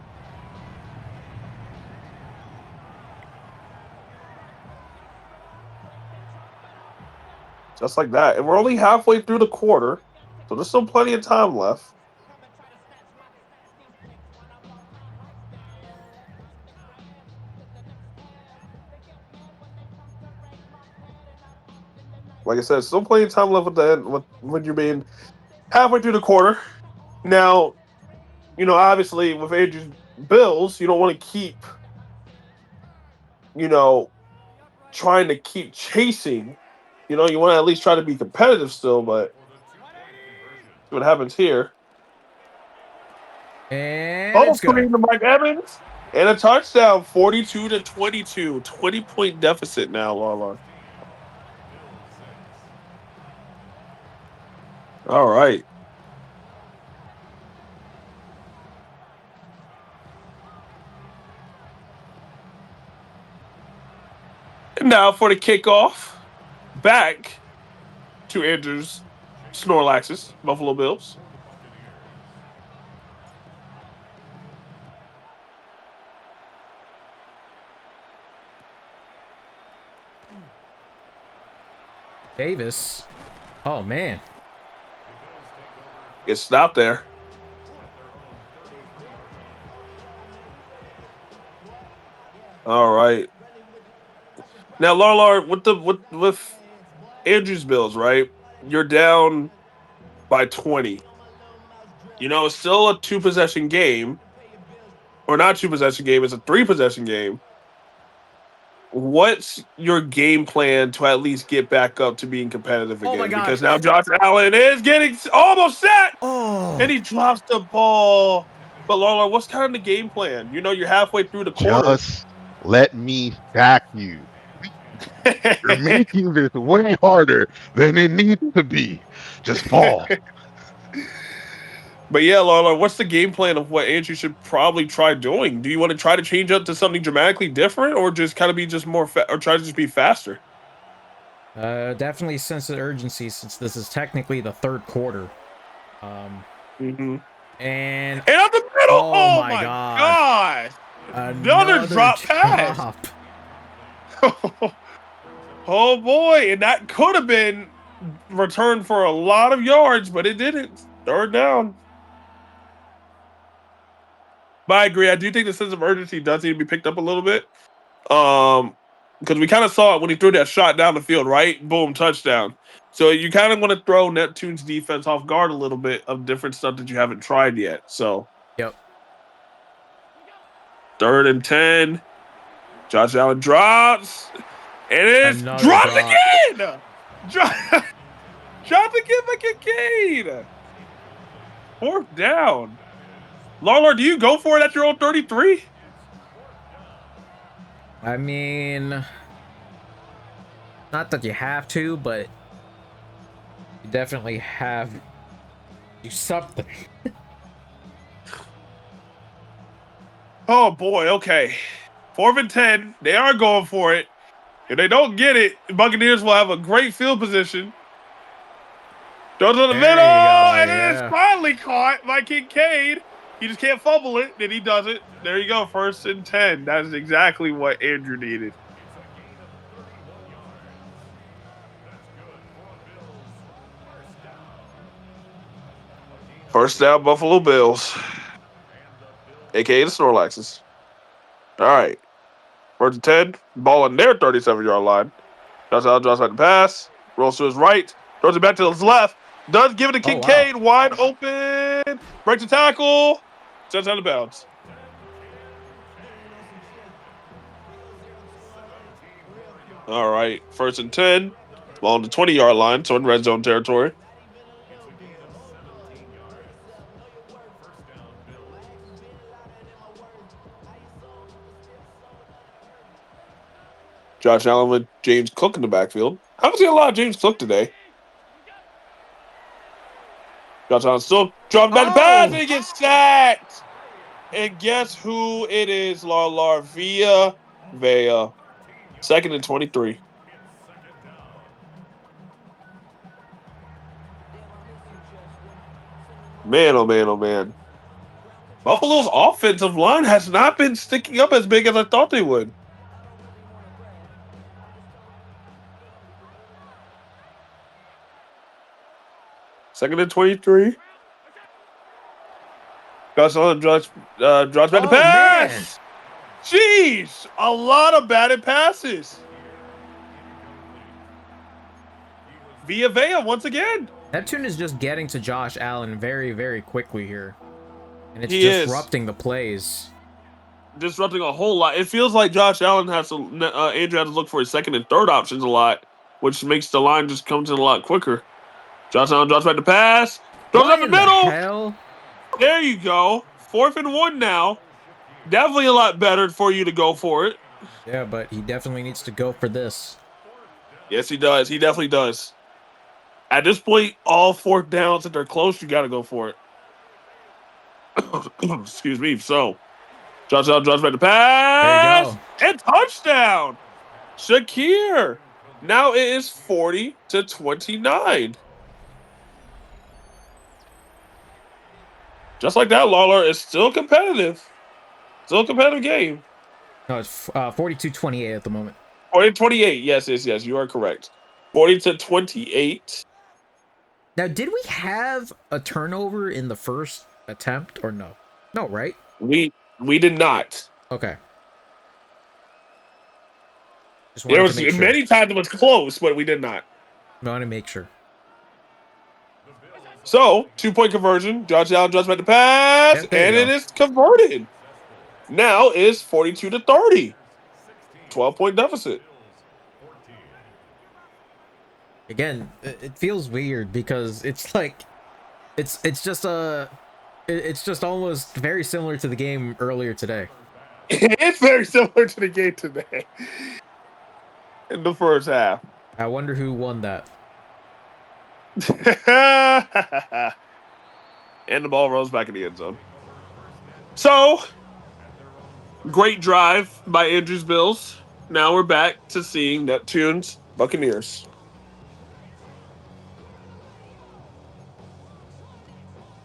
Just like that. And we're only halfway through the quarter, so there's still plenty of time left. Like I said, still plenty of time left at the end when you're being halfway through the quarter. Now, obviously with Andrew's Bills, you don't want to keep, trying to keep chasing. You want to at least try to be competitive still, but see what happens here. And Bubble screen to Mike Evans. And a touchdown, 42-22. 20-point deficit now, Larlar. All right. And now for the kickoff. Back to Andrew's Snorlaxes, Buffalo Bills. Davis. Oh, man. Gets stopped there. All right. Now, Larlar, with Andrew's Bills, right? You're down by 20. You know, it's still a 2-possession game, or not 2-possession game. It's a 3-possession game. What's your game plan to at least get back up to being competitive Oh my again? God. Because now Josh Allen is getting almost set, and Oh, he drops the ball. But Larlar, what's kind of the game plan? You know, you're halfway through the quarter. Just let me sack you. You're making this way harder than it needs to be. Just fall. But yeah, Larlar, what's the game plan of what Andrew should probably try doing? Do you want to try to change up to something dramatically different, or just kind of be just more, or try to just be faster? definitely sense of urgency since this is technically the third quarter. Mm-hmm. And And up the middle, oh oh my my God, gosh, another another drop pass. drop. Oh boy, and that could have been returned for a lot of yards, but it didn't. Third down. But I agree. I do think the sense of urgency does need to be picked up a little bit. Because we kind of saw it when he threw that shot down the field, right? Boom, touchdown. So you kind of want to throw Neptune's defense off guard a little bit of different stuff that you haven't tried yet. So Yep. 3rd and 10. Josh Allen drops. And it's Another dropped drop. again. Dropped again by Kincaid. 4th down. Larlar, do you go for it at your own 33? I mean, not that you have to, but you definitely have to do something. Oh boy, okay. 4th and 10. They are going for it. If they don't get it, the Buccaneers will have a great field position. Goes to the There middle, you go, and it is yeah. finally caught by Kincaid. He just can't fumble it, then he does it. There you go, 1st and 10. That is exactly what Andrew needed. First down, Buffalo Bills, aka the Snorlaxes. All right, 1st and 10. Ball on their 37-yard line. Josh Allen drops back the pass, rolls to his right, throws it back to his left. Does give it to Oh, wow. Kincaid, wide open, breaks the tackle, sets out of bounds. All right, 1st and 10. Ball on the 20-yard line, so in red zone territory. Josh Allen with James Cook in the backfield. I haven't seen a lot of James Cook today. Josh Allen still dropping back the pass, and he gets sacked. And guess who it is, Larlar? Via Vea. 2nd and 23. Man, oh man, oh man. Buffalo's offensive line has not been sticking up as big as I thought they would. Second and 23. Josh Allen drops back the pass. Man. Jeez, a lot of batted passes. Via Vea once again. Neptune is just getting to Josh Allen very, very quickly here. And it's He disrupting the plays. Disrupting a whole lot. It feels like Josh Allen has to, Andrew had to look for his 2nd and 3rd options a lot, which makes the line just come to a lot quicker. Josh Allen drops back the pass. Throws up the middle. Hell? There you go. 4th and 1 now. Definitely a lot better for you to go for it. Yeah, but he definitely needs to go for this. Yes, he does. He definitely does. At this point, all 4th downs, if they're close, you got to go for it. Excuse me. So, Josh Allen drops back the pass. There you go. And touchdown. Shakir. Now it is 40-29. Just like that, Larlar is still competitive. Still a competitive game. No, it's 42-28 at the moment. 40-28. Yes, you are correct. 40-28. Now, did we have a turnover in the first attempt or no? No, right? We did not. Okay. Just There wanted was to make sure. many times it was close, but we did not. I want to make sure. So 2-point conversion. Josh Allen just made the pass, Yep, there and you it go. is converted. Now is 42-30. 12-point deficit. Again, it feels weird because it's like it's just it's just almost very similar to the game earlier today. It's very similar to the game today in the first half. I wonder who won that. And the ball rolls back in the end zone. So, great drive by Andrews Bills. Now we're back to seeing Neptune's Buccaneers.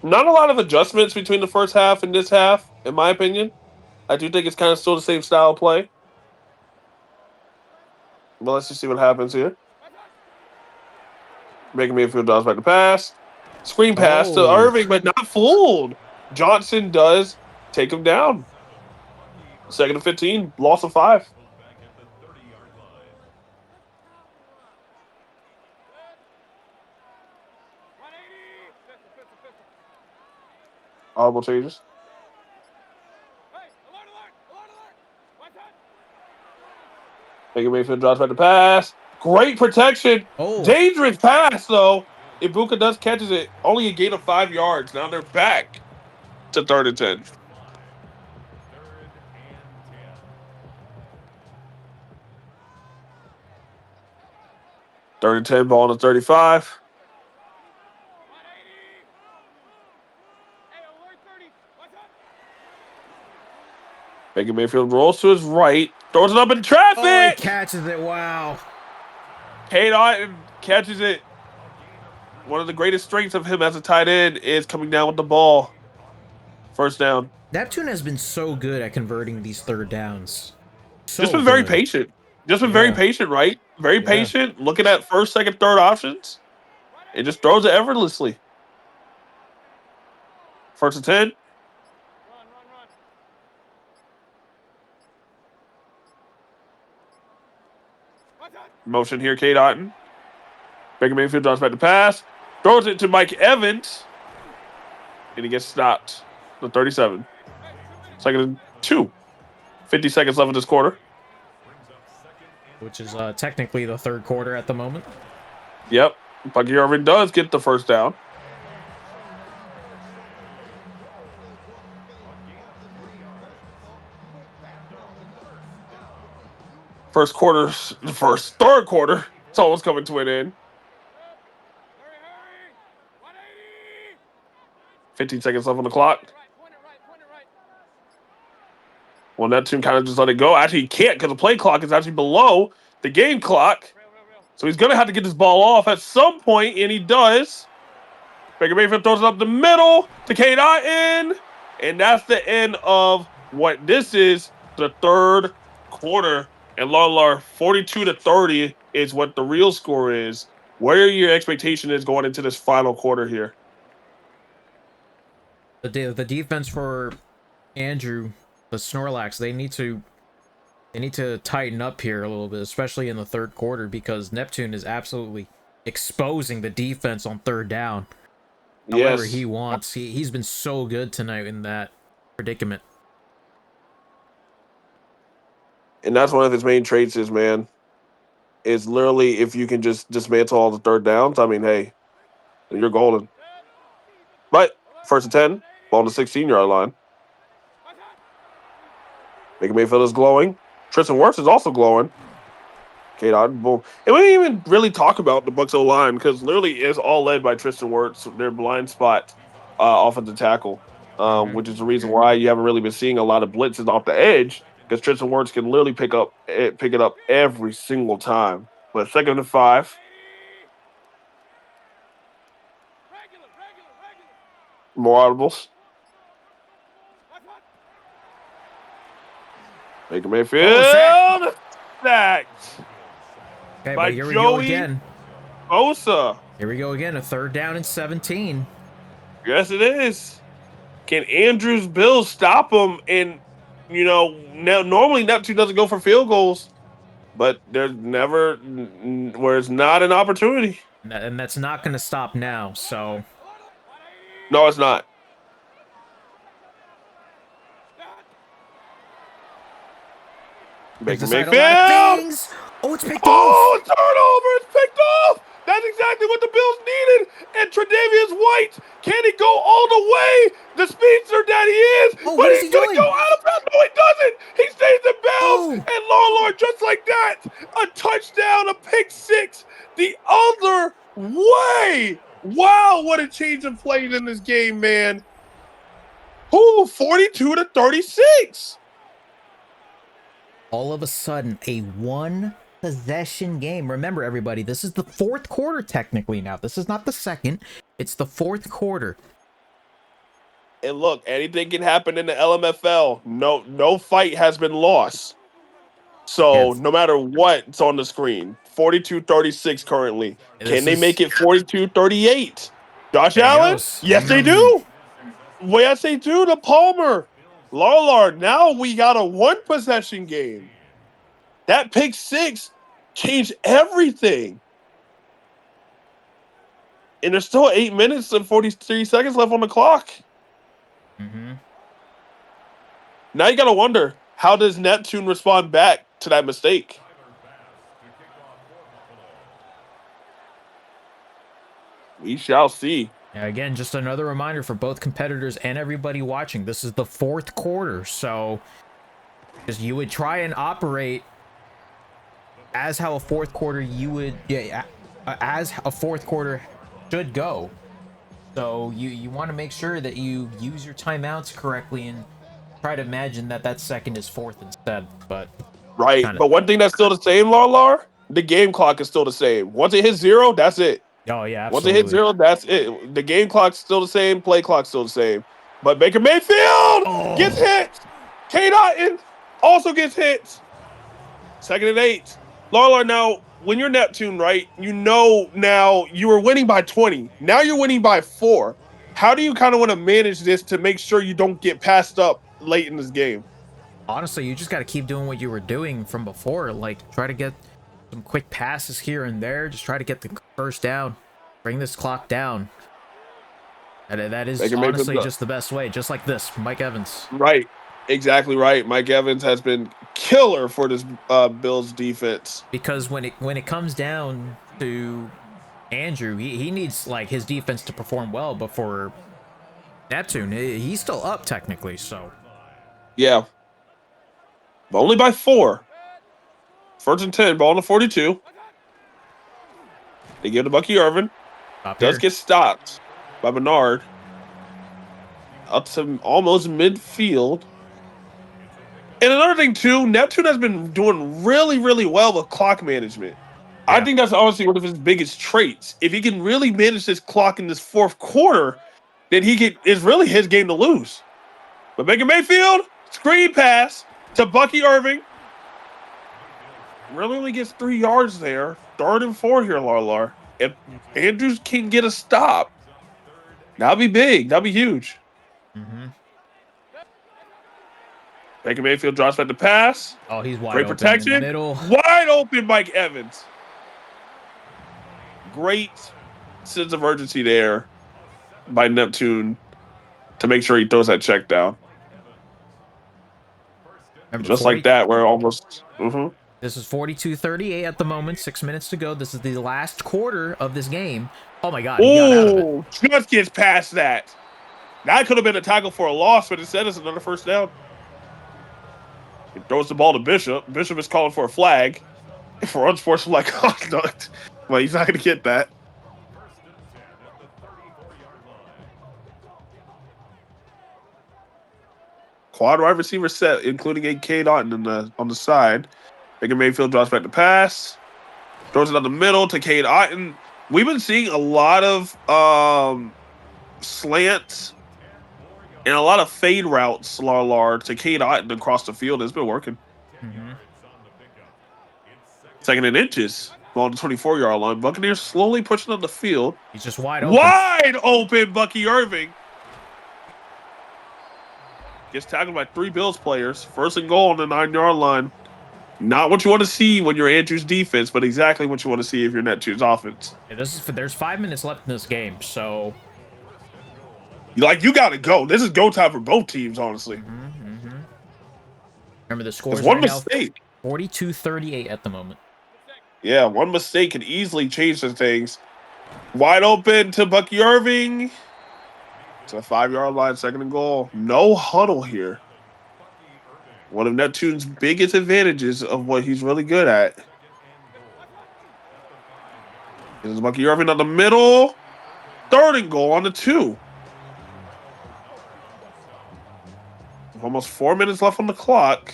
Not a lot of adjustments between the first half and this half, in my opinion. I do think it's kind of still the same style of play. But let's just see what happens here. Making Mayfield dodge back to pass. Screen pass to Oh. Irving, but not fooled. Johnson does take him down. 2nd and 15, loss of 5. Audible changes. Baker Mayfield drops back to pass. Great protection. Oh. Dangerous pass, though. Ibuka does catches it. Only a gain of 5 yards. Now they're back to 3rd and 10. Third and 10, ball on the 35. Baker Mayfield rolls to his right. Throws it up in traffic. Oh, he catches it. Wow. Kate Otten catches it. One of the greatest strengths of him as a tight end is coming down with the ball. First down. Neptune has been so good at converting these third downs. Just been very patient. Just been very patient, right? Very patient. Looking at first, second, third options. It just throws it effortlessly. 1st and 10. Motion here, Kate Otten. Baker Mayfield drops back to pass. Throws it to Mike Evans. And he gets stopped. The 37. 2nd and 2. 50 seconds left in this quarter. Which is technically the third quarter at the moment. Yep. Bucky Irving does get the first down. Third quarter. It's almost coming to an end. 15 seconds left on the clock. Well, Neptune kind of just let it go. Actually, he can't because the play clock is actually below the game clock. So he's going to have to get this ball off at some point, and he does. Baker Mayfield throws it up the middle to Kate Otten. And that's the end of what this is, the third quarter. And Larlar, 42-30 is what the real score is. What are your expectations going into this final quarter here? The defense for Andrew, the Snorlax, they need to tighten up here a little bit, especially in the third quarter, because Neptune is absolutely exposing the defense on third down. However he wants. He's been so good tonight in that predicament. And that's one of his main traits is, man, is literally if you can just dismantle all the third downs, I mean, hey, you're golden. But 1st and 10, ball on the 16-yard line. Baker Mayfield is glowing. Tristan Wirfs is also glowing. Kate Otten, boom. And we didn't even really talk about the Bucs O-line because literally it's all led by Tristan Wirfs, their blind spot offensive tackle, which is the reason why you haven't really been seeing a lot of blitzes off the edge because Tristan Wirfs can literally pick it up every single time. But 2nd and 5. More audibles. Baker Mayfield sacked. Okay, By but here we Joey go again. Bosa. Here we go again. A 3rd down and 17. Yes, it is. Can Andrews Bills stop him? And, you know, now normally Neptune doesn't go for field goals. but there's never where it's not an opportunity. And that's not going to stop now. So No, it's not. Baker decide a lot of Mayfield. things. Oh, it's picked Oh, off. turnover! It's picked off. That's exactly what the Bills needed. And Tre'Davious White, can he go all the way? The speedster that he is, Oh, but what is he's he gonna doing? go out of bounds. No, he doesn't. He stays in bounds. Oh. And Larlar, just like that, a touchdown, a pick six, the other way. Wow, what a change of plays in this game, man. Ooh, 42-36. All of a sudden, a one possession game. Remember, everybody, this is the fourth quarter technically now. This is not the second. It's the fourth quarter. And look, anything can happen in the LMFL. No fight has been lost. So Yes. no matter what's on the screen, 42-36 currently. Can they make it 42-38? Josh There it Allen? goes. Yes, they do. Well, yes, they do to Palmer. Larlar, now we got a one possession game. That pick six changed everything. And there's still 8 minutes and 43 seconds left on the clock. Mm-hmm. Now you got to wonder, how does Neptune respond back to that mistake? We shall see. Again, just another reminder for both competitors and everybody watching. This is the fourth quarter, so because you would try and operate as how a fourth quarter as a fourth quarter should go. So you want to make sure that you use your timeouts correctly and try to imagine that second is fourth instead. But Right. But one thing that's still the same, Larlar, the game clock is still the same. Once it hits zero, that's it. Oh yeah, Once it absolutely. hits zero, that's it. The game clock's still the same, play clock's still the same. But Baker Mayfield gets hit. Kate Otten also gets hit. 2nd and 8. Larlar, now, when you're Neptune, right, you know now you were winning by 20. Now you're winning by 4. How do you kind of want to manage this to make sure you don't get passed up late in this game? Honestly, you just got to keep doing what you were doing from before. Like, try to get some quick passes here and there. Just try to get the first down. Bring this clock down. And that is honestly just the best way. Just like this, Mike Evans. Right. Exactly right. Mike Evans has been killer for this Bills defense. Because when it comes down to Andrew, he needs like his defense to perform well. But for Neptune, he's still up technically. So yeah, but only by 4. 1st and 10, ball on the 42. They give to Bucky Irvin. Does get stopped by Bernard. Up to almost midfield. And another thing, too, Neptune has been doing really, really well with clock management. Yeah. I think that's honestly one of his biggest traits. If he can really manage this clock in this fourth quarter, then it's really his game to lose. But Baker Mayfield, screen pass to Bucky Irving. Really only gets 3 yards there. 3rd and 4 here, Larlar. If Andrews can get a stop, that'll be big. That'll be huge. Mm-hmm. Baker Mayfield drops back to pass. Oh, he's wide Great open protection. in the middle. Wide open, Mike Evans. Great sense of urgency there by Neptune to make sure he throws that check down. Remember, just like that, we're almost... Mm-hmm. This is 42-38 at the moment. 6 minutes to go. This is the last quarter of this game. Oh, my God. Oh, just gets past that. That could have been a tackle for a loss, but instead it's another first down. He throws the ball to Bishop. Bishop is calling for a flag for unsportsmanlike conduct. Well, he's not going to get that. Quad wide receiver set, including a Cade Otten on the side. Baker Mayfield drops back to pass. Throws it down the middle to Cade Otten. We've been seeing a lot of slants and a lot of fade routes, Larlar, to Cade Otten across the field. It's been working. Mm-hmm. 2nd and inches. Ball on the 24-yard line. Buccaneers slowly pushing up the field. He's just wide open. Wide open, Bucky Irving. Gets tackled by 3 Bills players. 1st and goal on the 9-yard line Not what you want to see when you're Andrew's defense, but exactly what you want to see if you're Neptune's offense. Yeah, there's 5 minutes left in this game, so You got to go. This is go time for both teams, honestly. Remember the scores There's one right now, mistake. 42-38 at the moment. Yeah, one mistake could easily change the things. Wide open to Bucky Irving. To the 5-yard line, 2nd and goal. No huddle here. One of Neptune's biggest advantages of what he's really good at. This is Bucky Irving on the middle. 3rd and goal on the 2. Almost 4 minutes left on the clock.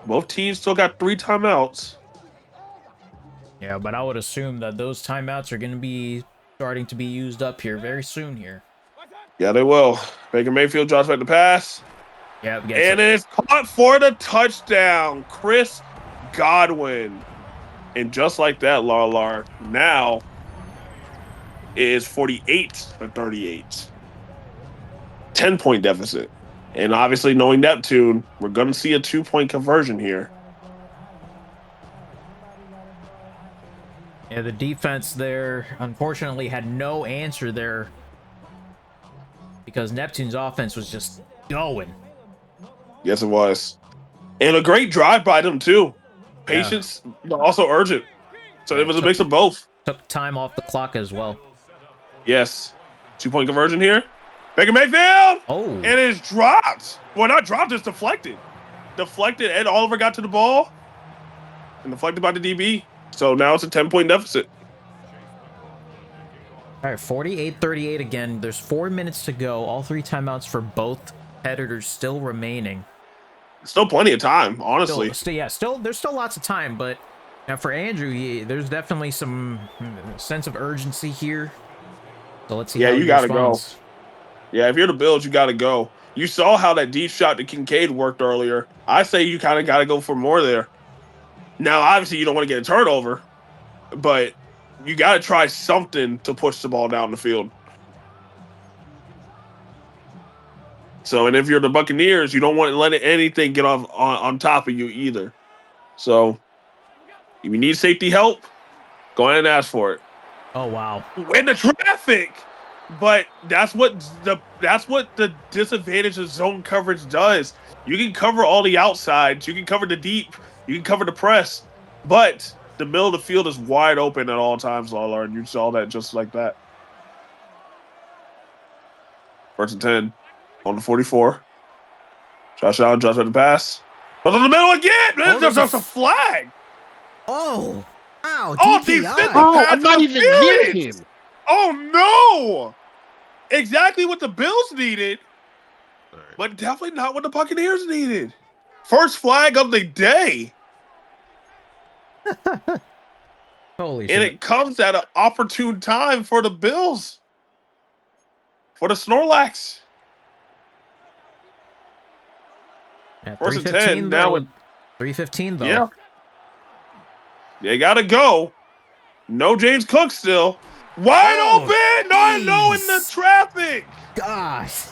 Both teams still got 3 timeouts. Yeah, but I would assume that those timeouts are going to be starting to be used up here very soon here. Yeah, they will. Baker Mayfield drops back the pass. Yeah, and it's caught for the touchdown. Chris Godwin. And just like that, Larlar, now it is 48-38. 10-point deficit. And obviously, knowing Neptune, we're going to see a 2-point conversion here. Yeah, the defense there, unfortunately, had no answer there because Neptune's offense was just going. Yes, it was. And a great drive by them, too. Patience, but also urgent. So it was a mix of both. Took time off the clock as well. Yes. 2-point conversion here. Baker Mayfield! Oh. And it's dropped. Well, not dropped, it's deflected. Deflected. Ed Oliver got to the ball. And deflected by the DB. So now it's a 10-point deficit. All right, 48-38 again. There's 4 minutes to go. All 3 timeouts for both competitors still remaining. Still plenty of time, honestly. There's still lots of time, but now for Andrew, there's definitely some sense of urgency here. So let's see. Yeah, how you gotta go. Yeah, if you're the Bills, you gotta go. You saw how that deep shot to Kincaid worked earlier. I say you kind of gotta go for more there. Now, obviously, you don't want to get a turnover, but you gotta try something to push the ball down the field. So, and if you're the Buccaneers, you don't want to let anything get off on top of you either. So, if you need safety help, go ahead and ask for it. Oh wow! In the traffic, but that's what the disadvantage of zone coverage does. You can cover all the outsides, you can cover the deep, you can cover the press, but the middle of the field is wide open at all times, Larlar, and you saw that just like that. 1st and 10. On the 44. Josh Allen drops at the pass. But in the middle again! There's a flag! Oh! Ow! Oh, DPI. I'm not even near him. Oh, no! Exactly what the Bills needed, but definitely not what the Buccaneers needed. First flag of the day. Holy and shit. It comes at an opportune time for the Bills. For the Snorlax. Yeah, 1st and 10. Now with 3:15 though. Yeah. They gotta go. No James Cook still. Wide open! No, in the traffic. Gosh.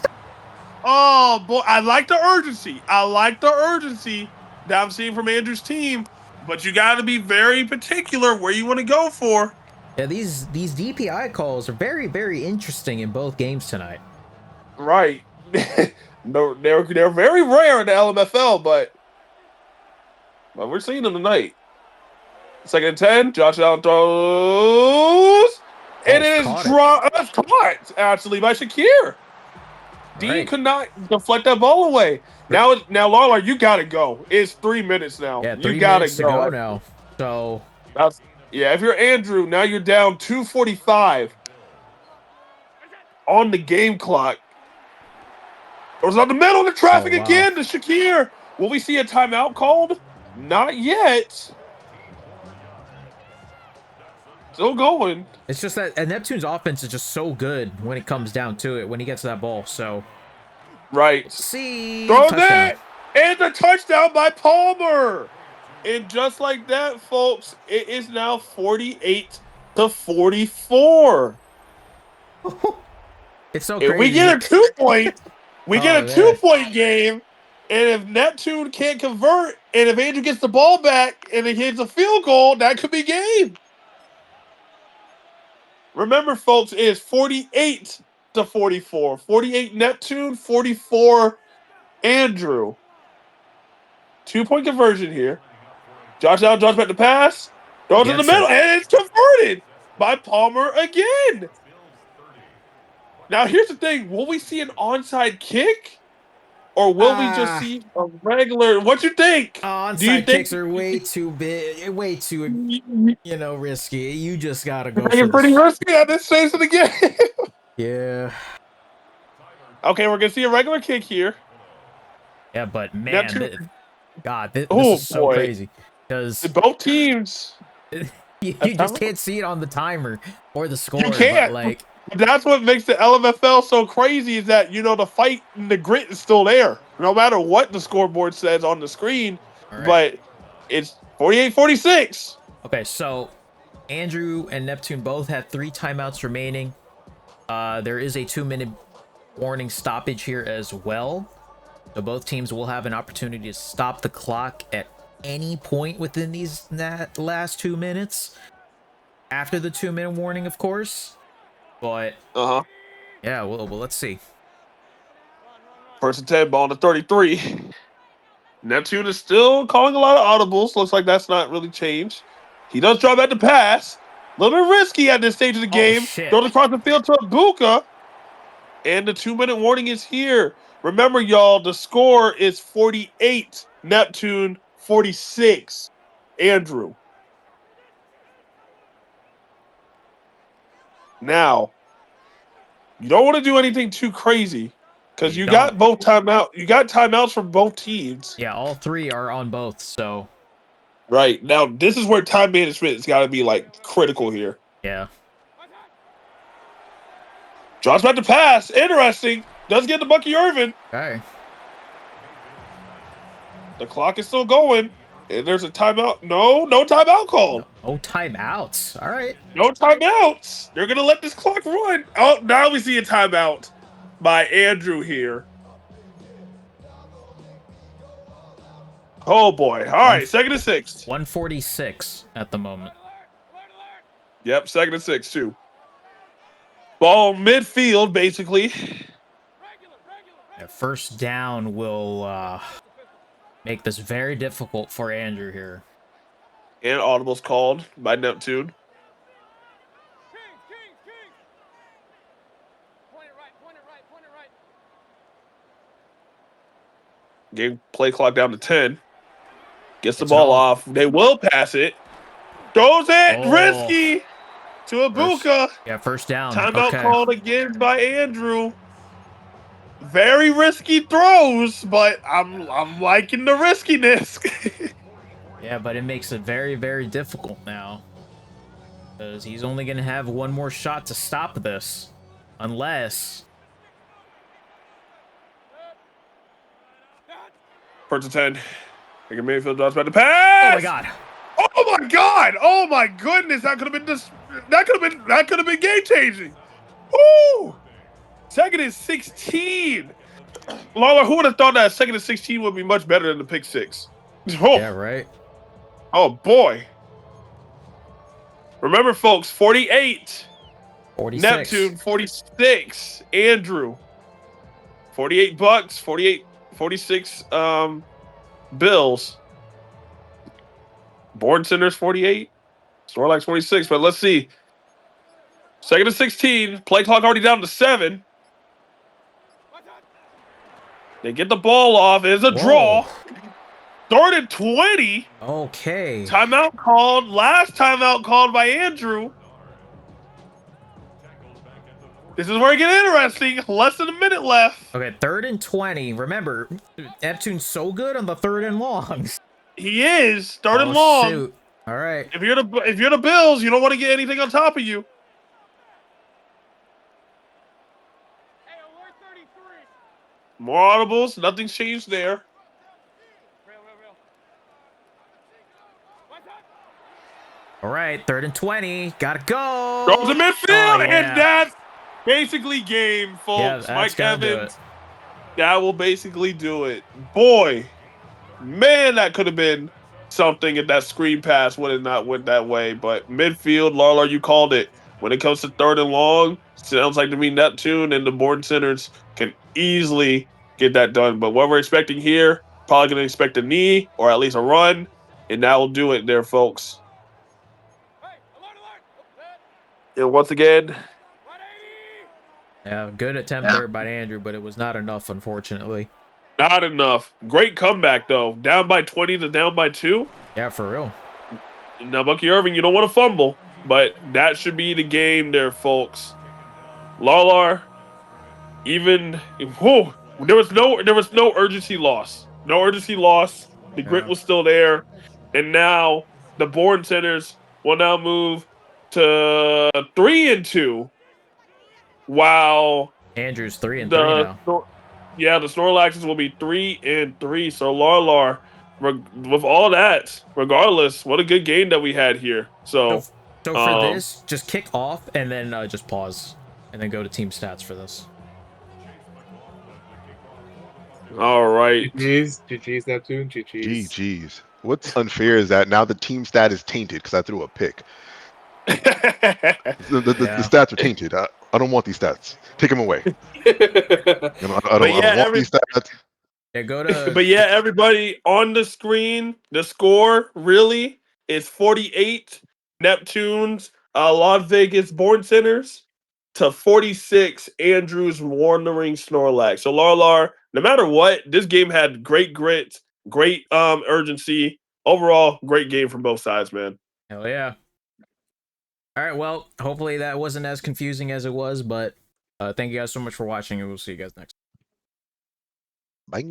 Oh boy, I like the urgency. That I'm seeing from Andrew's team. But you gotta be very particular where you want to go for. Yeah, these DPI calls are very, very interesting in both games tonight. Right. No, they're very rare in the LMFL, but we're seeing them tonight. 2nd and 10. Josh Allen throws. And it is caught, actually, by Shakir. Dean could not deflect that ball away. Now, Larlar, you got to go. It's 3 minutes now. Yeah, 3 you got minutes to go now. So, if you're Andrew, now you're down 2:45 on the game clock. It was on the middle of the traffic again to Shakir. Will we see a timeout called? Not yet. Still going. It's just that Neptune's offense is just so good when it comes down to it, when he gets that ball. So, right. See. Throw that. And the touchdown by Palmer. And just like that, folks, it is now 48-44. It's so crazy. If we get a 2-point, we get a 2-point game, And if Neptune can't convert, and if Andrew gets the ball back and it hits a field goal, that could be game. Remember, folks, it's 48-44. 48 Neptune, 44 Andrew. 2-point conversion here. Josh back to pass. Throws in the middle, and it's converted by Palmer again. Now, here's the thing. Will we see an onside kick? Or will we just see a regular? What you think? Onside kicks are way too big, way too, risky. You just gotta go for it. Pretty risky at this stage of the game. Yeah. Okay, we're gonna see a regular kick here. Yeah, but man, this is so crazy because both teams. you just can't see it on the timer or the score. You can't. But, that's what makes the LMFL so crazy is that, the fight and the grit is still there. No matter what the scoreboard says on the screen. Right. But it's 48-46. Okay, so Andrew and Neptune both have 3 timeouts remaining. There is a 2-minute warning stoppage here as well. So both teams will have an opportunity to stop the clock at any point within that last 2 minutes. After the 2-minute warning, of course. But yeah, well, let's see. 1st and 10, ball to 33. Neptune is still calling a lot of audibles. Looks like that's not really changed. He does drop back to pass. A little bit risky at this stage of the game. Throws across the field to Ibuka. And the 2-minute warning is here. Remember, y'all, the score is 48 Neptune, 46 Andrew. Now, you don't want to do anything too crazy because you got both timeouts. You got timeouts from both teams. Yeah, all 3 are on both. So, right now, this is where time management has got to be critical here. Yeah. Drops back to pass. Interesting. Does get the Bucky Irvin. Okay. The clock is still going. And there's a timeout. No timeout called. No timeouts. All right. No timeouts. They're going to let this clock run. Oh, now we see a timeout by Andrew here. Oh, boy. All right, 2nd and 6. 1:46 at the moment. Yep, 2nd and 6, too. Ball midfield, basically. Yeah, 1st down will make this very difficult for Andrew here. And audibles called by Neptune. Game play clock down to 10. Gets the ball off. They will pass it. Throws it. Risky to Ibuka. First down. Timeout called again by Andrew. Very risky throws, but I'm liking the riskiness. Yeah, but it makes it very, very difficult now. Because he's only going to have one more shot to stop this. Unless... 1st and 10. Baker Mayfield drops back to pass. Oh my god. Oh my god. Oh my goodness. That could have been game changing. Ooh. 2nd and 16. Larlar, who would have thought that 2nd and 16 would be much better than the pick 6? Oh. Yeah, right. Oh boy. Remember, folks, 48. 46. Neptune, 46. Andrew. 48 Bucks, 46 Bills. Board Center's 48. Snorlax 46. But let's see. 2nd and 16. Play clock already down to 7. They get the ball off. It's a draw. 3rd and 20. Okay. Timeout called. Last timeout called by Andrew. This is where it gets interesting. Less than a minute left. Okay, 3rd and 20. Remember, Neptune's so good on the 3rd and longs. He is 3rd and long. Shoot. All right. If you're the Bills, you don't want to get anything on top of you. More audibles. Nothing's changed there. All right, 3rd and 20. Gotta go. Goes to midfield, and that's basically game, folks. Yeah, Mike Evans That will basically do it. Boy, man, that could have been something if that screen pass would have not went that way. But midfield, Larlar, you called it. When it comes to third and long, sounds like to me Neptune and the board centers can easily get that done. But what we're expecting here, probably going to expect a knee or at least a run, and that will do it there, folks. And once again, Yeah, good attempt there by Andrew, but it was not enough, unfortunately. not enough. Great comeback, though. Down by 20 to down by 2. Yeah, for real. Now, Bucky Irving, you don't want to fumble, but that should be the game there, folks. Larlar, even whoa, there was no urgency loss. No urgency loss. The grit Yeah. was still there. And now the board centers will now move to 3-2. While Andrew's 3-3 the now. yeah, the Snorlaxes will be 3-3. So Larlar, with all that, regardless, what a good game that we had here. So, So, so for this, just kick off and then just pause, and then go to team stats for this. all right. GG's, Neptune, GG's. GG's. What's unfair is that now the team stat is tainted because I threw a pick. The stats are tainted. I don't want these stats. Take them away. I don't want these stats. Yeah, go to. But yeah, everybody on the screen, the score really is 48 Neptunes, Las Vegas Born Centers to 46 Andrews Wandering Snorlax. So Larlar, no matter what, this game had great grit, great urgency. Overall, great game from both sides, man. Hell yeah. All right, well, hopefully that wasn't as confusing as it was, but thank you guys so much for watching, and we'll see you guys next. Bye.